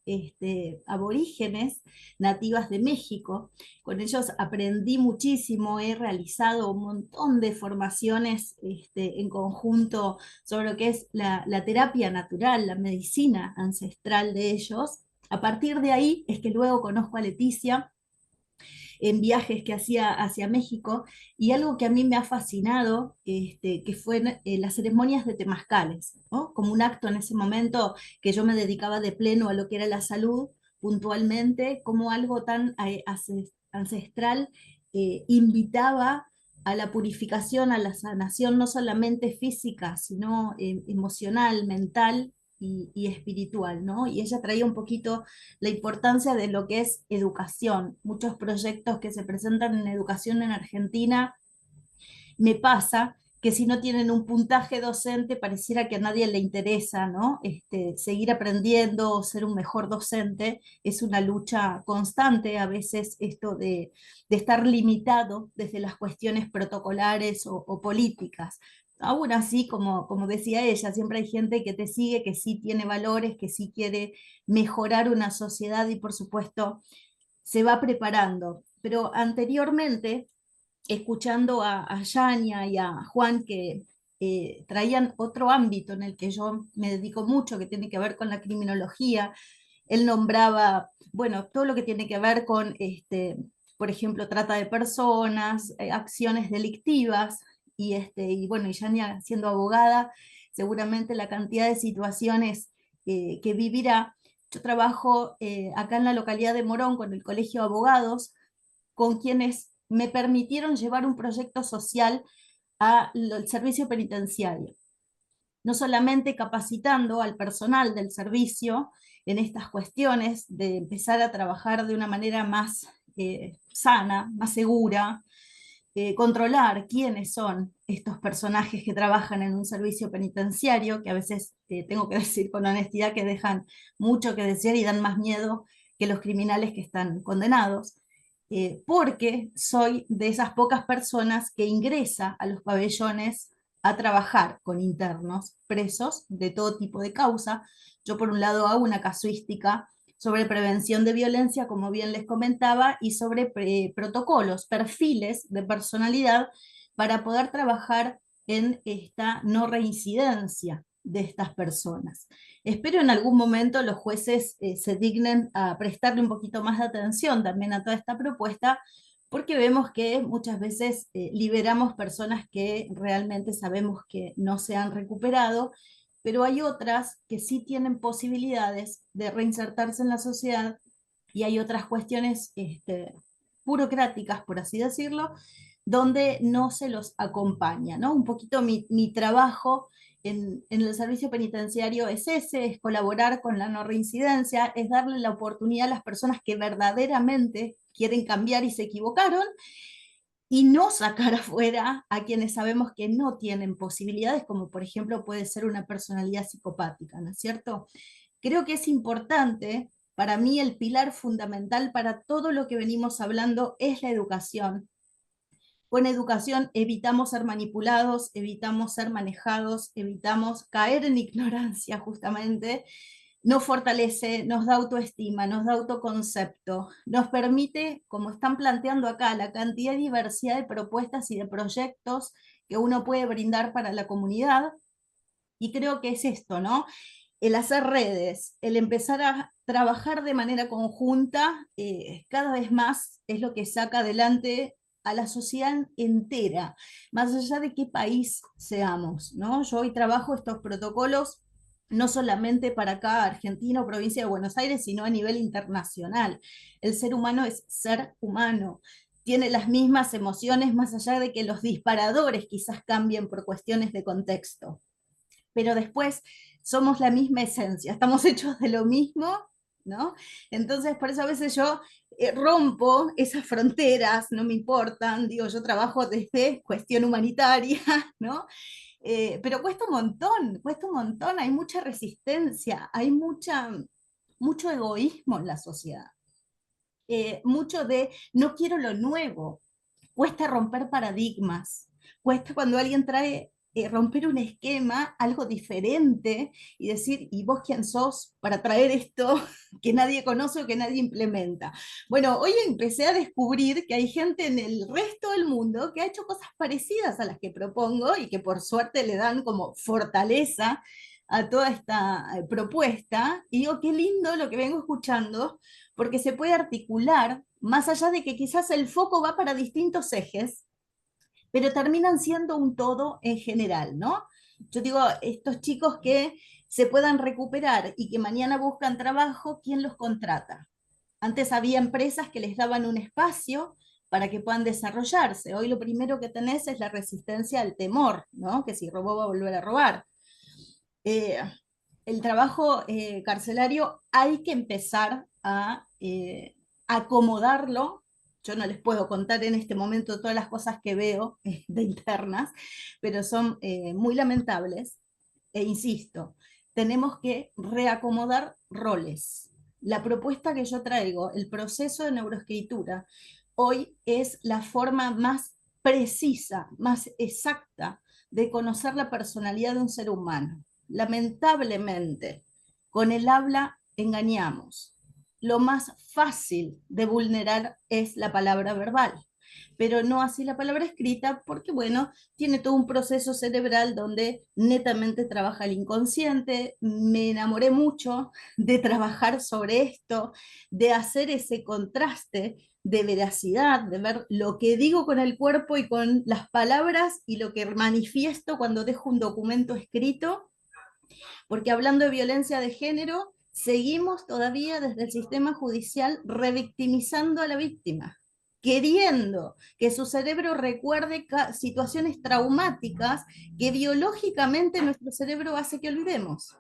aborígenes nativas de México. Con ellos aprendí muchísimo, he realizado un montón de formaciones en conjunto sobre lo que es la terapia natural, la medicina ancestral de ellos. A partir de ahí es que luego conozco a Leticia en viajes que hacía hacia México, y algo que a mí me ha fascinado, que fue las ceremonias de temazcales, ¿no? Como un acto en ese momento que yo me dedicaba de pleno a lo que era la salud, puntualmente, como algo tan ancestral invitaba a la purificación, a la sanación, no solamente física, sino emocional, mental y espiritual, ¿no? Y ella traía un poquito la importancia de lo que es educación. Muchos proyectos que se presentan en educación en Argentina, me pasa que si no tienen un puntaje docente, pareciera que a nadie le interesa, ¿no? Seguir aprendiendo o ser un mejor docente es una lucha constante, a veces esto de estar limitado desde las cuestiones protocolares o políticas. aún así, como decía ella, siempre hay gente que te sigue, que sí tiene valores, que sí quiere mejorar una sociedad y por supuesto se va preparando. Pero anteriormente, escuchando a Yania y a Juan, que traían otro ámbito en el que yo me dedico mucho, que tiene que ver con la criminología. Él nombraba, bueno, todo lo que tiene que ver con, por ejemplo, trata de personas, acciones delictivas, y bueno, y Yania siendo abogada, seguramente la cantidad de situaciones que vivirá. Yo trabajo acá en la localidad de Morón con el Colegio de Abogados, con quienes me permitieron llevar un proyecto social al servicio penitenciario. No solamente capacitando al personal del servicio en estas cuestiones de empezar a trabajar de una manera más sana, más segura, controlar quiénes son estos personajes que trabajan en un servicio penitenciario, que a veces tengo que decir con honestidad que dejan mucho que desear y dan más miedo que los criminales que están condenados, porque soy de esas pocas personas que ingresa a los pabellones a trabajar con internos presos de todo tipo de causa. Yo por un lado hago una casuística sobre prevención de violencia, como bien les comentaba, y sobre protocolos, perfiles de personalidad para poder trabajar en esta no reincidencia de estas personas. Espero en algún momento los jueces se dignen a prestarle un poquito más de atención también a toda esta propuesta, porque vemos que muchas veces liberamos personas que realmente sabemos que no se han recuperado, pero hay otras que sí tienen posibilidades de reinsertarse en la sociedad, y hay otras cuestiones burocráticas, por así decirlo, donde no se los acompaña, ¿no? Un poquito mi trabajo en el servicio penitenciario es ese, es colaborar con la no reincidencia, es darle la oportunidad a las personas que verdaderamente quieren cambiar y se equivocaron, y no sacar afuera a quienes sabemos que no tienen posibilidades, como por ejemplo puede ser una personalidad psicopática, ¿no es cierto? Creo que es importante, para mí el pilar fundamental para todo lo que venimos hablando es la educación. Con educación evitamos ser manipulados, evitamos ser manejados, evitamos caer en ignorancia justamente. Nos fortalece, nos da autoestima, nos da autoconcepto, nos permite, como están planteando acá, la cantidad y diversidad de propuestas y de proyectos que uno puede brindar para la comunidad. Y creo que es esto, ¿no? El hacer redes, el empezar a trabajar de manera conjunta, cada vez más es lo que saca adelante a la sociedad entera, más allá de qué país seamos, ¿no? Yo hoy trabajo estos protocolos no solamente para acá, Argentina o provincia de Buenos Aires, sino a nivel internacional. El ser humano es ser humano, tiene las mismas emociones, más allá de que los disparadores quizás cambien por cuestiones de contexto. Pero después somos la misma esencia, estamos hechos de lo mismo, ¿no? Entonces, por eso a veces yo rompo esas fronteras, no me importan, digo, yo trabajo desde cuestión humanitaria, ¿no? Pero cuesta un montón, hay mucha resistencia, hay mucho egoísmo en la sociedad, mucho de no quiero lo nuevo, cuesta romper paradigmas, cuesta cuando alguien trae romper un esquema, algo diferente, y decir, ¿y vos quién sos para traer esto que nadie conoce o que nadie implementa? Bueno, hoy empecé a descubrir que hay gente en el resto del mundo que ha hecho cosas parecidas a las que propongo y que por suerte le dan como fortaleza a toda esta propuesta, y digo, qué lindo lo que vengo escuchando, porque se puede articular, más allá de que quizás el foco va para distintos ejes, pero terminan siendo un todo en general, ¿no? Yo digo, estos chicos que se puedan recuperar y que mañana buscan trabajo, ¿quién los contrata? Antes había empresas que les daban un espacio para que puedan desarrollarse. Hoy lo primero que tenés es la resistencia al temor, ¿no? Que si robó va a volver a robar. El trabajo carcelario hay que empezar a acomodarlo. Yo no les puedo contar en este momento todas las cosas que veo de internas, pero son muy lamentables. E insisto, tenemos que reacomodar roles. La propuesta que yo traigo, el proceso de neuroescritura, hoy es la forma más precisa, más exacta de conocer la personalidad de un ser humano. Lamentablemente, con el habla engañamos. Lo más fácil de vulnerar es la palabra verbal, pero no así la palabra escrita, porque bueno, tiene todo un proceso cerebral donde netamente trabaja el inconsciente. Me enamoré mucho de trabajar sobre esto, de hacer ese contraste de veracidad, de ver lo que digo con el cuerpo y con las palabras y lo que manifiesto cuando dejo un documento escrito, porque hablando de violencia de género, seguimos todavía desde el sistema judicial revictimizando a la víctima, queriendo que su cerebro recuerde situaciones traumáticas que biológicamente nuestro cerebro hace que olvidemos.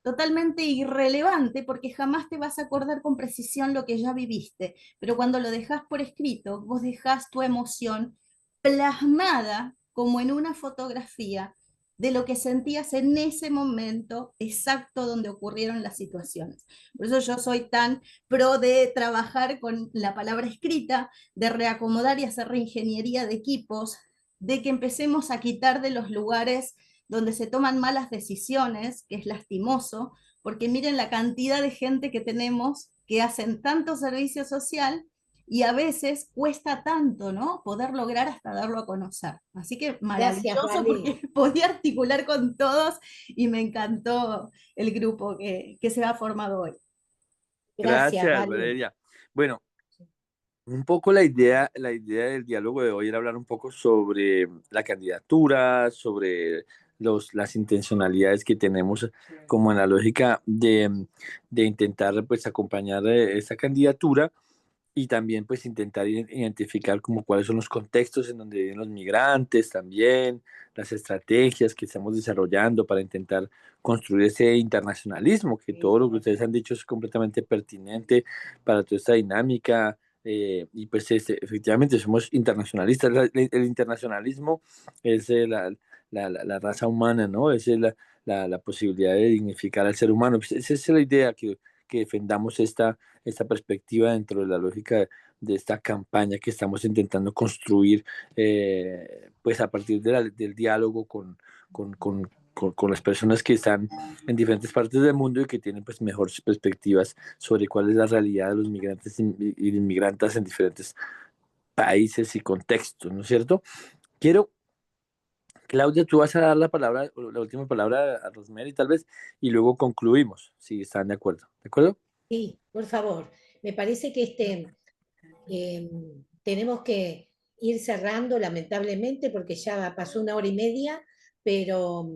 Totalmente irrelevante porque jamás te vas a acordar con precisión lo que ya viviste, pero cuando lo dejas por escrito, vos dejás tu emoción plasmada como en una fotografía de lo que sentías en ese momento exacto donde ocurrieron las situaciones. Por eso yo soy tan pro de trabajar con la palabra escrita, de reacomodar y hacer reingeniería de equipos, de que empecemos a quitar de los lugares donde se toman malas decisiones, que es lastimoso, porque miren la cantidad de gente que tenemos que hacen tanto servicio social y a veces cuesta tanto, ¿no? Poder lograr hasta darlo a conocer. Así que maravilloso, Gracias, Vale. porque podía articular con todos y me encantó el grupo que se ha formado hoy. Gracias, Vale. Valeria. Bueno, un poco la idea del diálogo de hoy era hablar un poco sobre la candidatura, sobre las intencionalidades que tenemos como en la lógica de intentar pues acompañar esa candidatura y también pues intentar identificar como cuáles son los contextos en donde viven los migrantes también, las estrategias que estamos desarrollando para intentar construir ese internacionalismo, que todo lo que ustedes han dicho es completamente pertinente para toda esta dinámica. Y pues efectivamente somos internacionalistas. El internacionalismo es la raza humana, ¿no? Es la posibilidad de dignificar al ser humano. Pues esa es la idea que defendamos esta perspectiva dentro de la lógica de esta campaña que estamos intentando construir, pues a partir del diálogo con las personas que están en diferentes partes del mundo y que tienen pues mejores perspectivas sobre cuál es la realidad de los migrantes y inmigrantes en diferentes países y contextos, ¿no es cierto? Claudia, tú vas a dar la última palabra a Rosemary tal vez, y luego concluimos, si están de acuerdo. ¿De acuerdo? Sí, por favor. Me parece que tenemos que ir cerrando, lamentablemente, porque ya pasó 1 hora y media, pero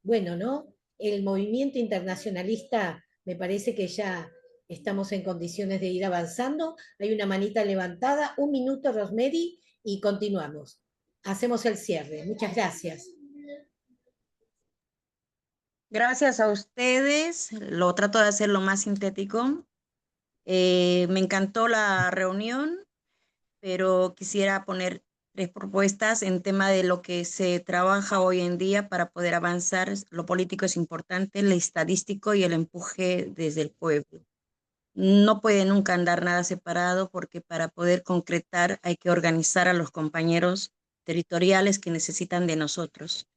bueno, ¿no? El movimiento internacionalista me parece que ya estamos en condiciones de ir avanzando. Hay una manita levantada. 1 minuto, Rosemary, y continuamos. Hacemos el cierre. Muchas gracias. Gracias a ustedes. Lo trato de hacer lo más sintético. Me encantó la reunión, pero quisiera poner 3 propuestas en tema de lo que se trabaja hoy en día para poder avanzar. Lo político es importante, lo estadístico y el empuje desde el pueblo. No puede nunca andar nada separado porque para poder concretar hay que organizar a los compañeros territoriales que necesitan de nosotros.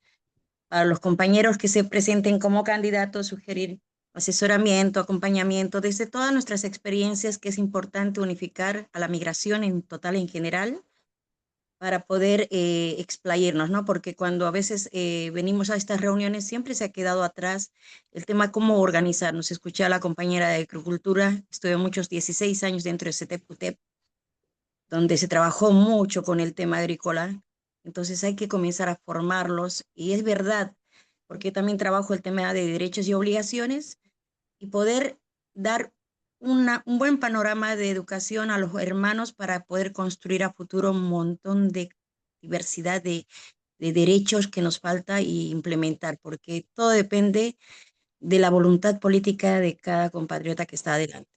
Para los compañeros que se presenten como candidatos, sugerir asesoramiento, acompañamiento, desde todas nuestras experiencias, que es importante unificar a la migración en total, en general, para poder explayarnos, ¿no? Porque cuando a veces venimos a estas reuniones siempre se ha quedado atrás el tema cómo organizarnos. Escuché a la compañera de agricultura, estuve muchos 16 años dentro de CETEP-UTEP, donde se trabajó mucho con el tema agrícola. Entonces hay que comenzar a formarlos, y es verdad, porque también trabajo el tema de derechos y obligaciones, y poder dar un buen panorama de educación a los hermanos para poder construir a futuro un montón de diversidad de derechos que nos falta y implementar, porque todo depende de la voluntad política de cada compatriota que está adelante.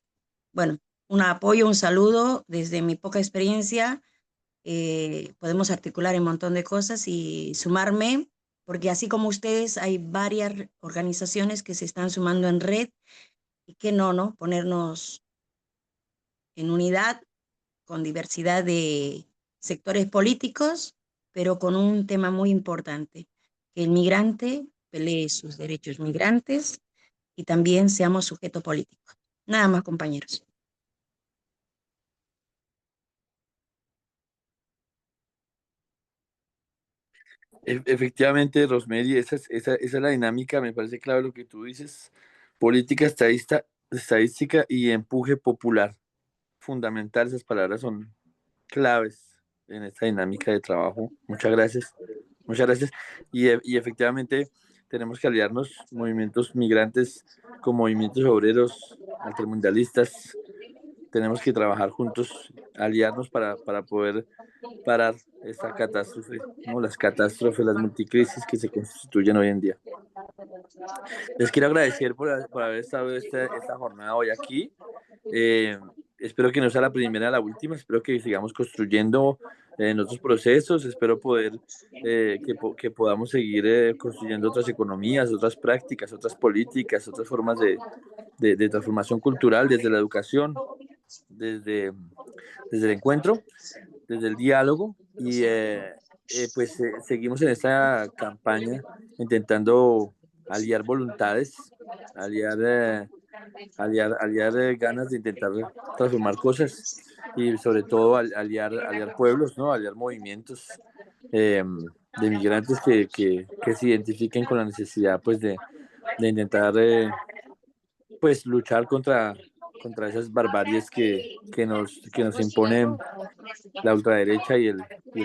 Bueno, un apoyo, un saludo desde mi poca experiencia. Podemos articular un montón de cosas y sumarme, porque así como ustedes hay varias organizaciones que se están sumando en red, y que no ponernos en unidad con diversidad de sectores políticos, pero con un tema muy importante, que el migrante pelee sus derechos migrantes y también seamos sujetos políticos. Nada más, compañeros. Efectivamente, Rosemary, esa es la dinámica, me parece clave lo que tú dices. Política estadística y empuje popular. Fundamental, esas palabras son claves en esta dinámica de trabajo. Muchas gracias. Muchas gracias. Y efectivamente tenemos que aliarnos, movimientos migrantes con movimientos obreros, altermundialistas. Tenemos que trabajar juntos, aliarnos para poder parar esta catástrofe, ¿no? Las catástrofes, las multicrisis que se constituyen hoy en día. Les quiero agradecer por haber estado esta jornada hoy aquí. Espero que no sea la primera, la última. Espero que sigamos construyendo en otros procesos. Espero poder que podamos seguir construyendo otras economías, otras prácticas, otras políticas, otras formas de transformación cultural desde la educación, desde el encuentro, desde el diálogo y pues seguimos en esta campaña intentando aliar voluntades, aliar ganas de intentar transformar cosas y sobre todo aliar pueblos, ¿no? Aliar movimientos de migrantes que se identifiquen con la necesidad pues de intentar pues luchar contra esas barbaries que nos imponen la ultraderecha y el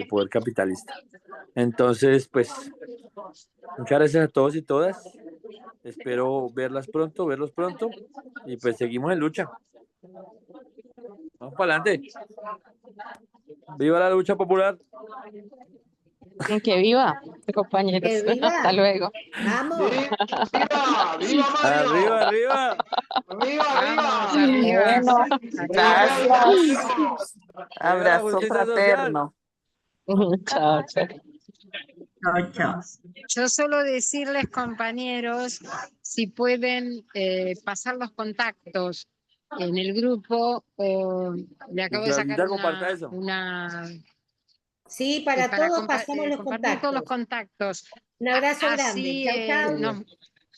poder capitalista. Entonces, pues, muchas gracias a todos y todas. Espero verlos pronto, y pues seguimos en lucha. Vamos para adelante. ¡Viva la lucha popular! Que viva, compañeros. ¡Que viva! Hasta luego. ¡Vamos! ¡Viva! ¡Viva Mario! ¡Arriba, arriba! ¡Arriba, Bueno, Gracias. Abrazo justicia fraterno. chao, chao. Chao, chao. Yo solo decirles, compañeros, si pueden pasar los contactos en el grupo, le acabo de sacar comparta eso. Sí, para todos pasamos los compartir todos los contactos. contactos. Un abrazo Así grande. Chau, chau.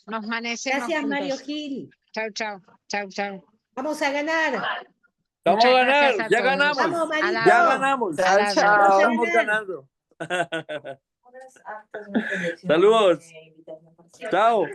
nos manejemos Gracias, juntos. Mario Gil. Chau, chau, chau, chau. Vamos a ganar. Vamos a ganar, gracias a ya todos. ganamos. Vamos, Marito. Ya ganamos. Chao, chao. Estamos ganando. Saludos. Chao.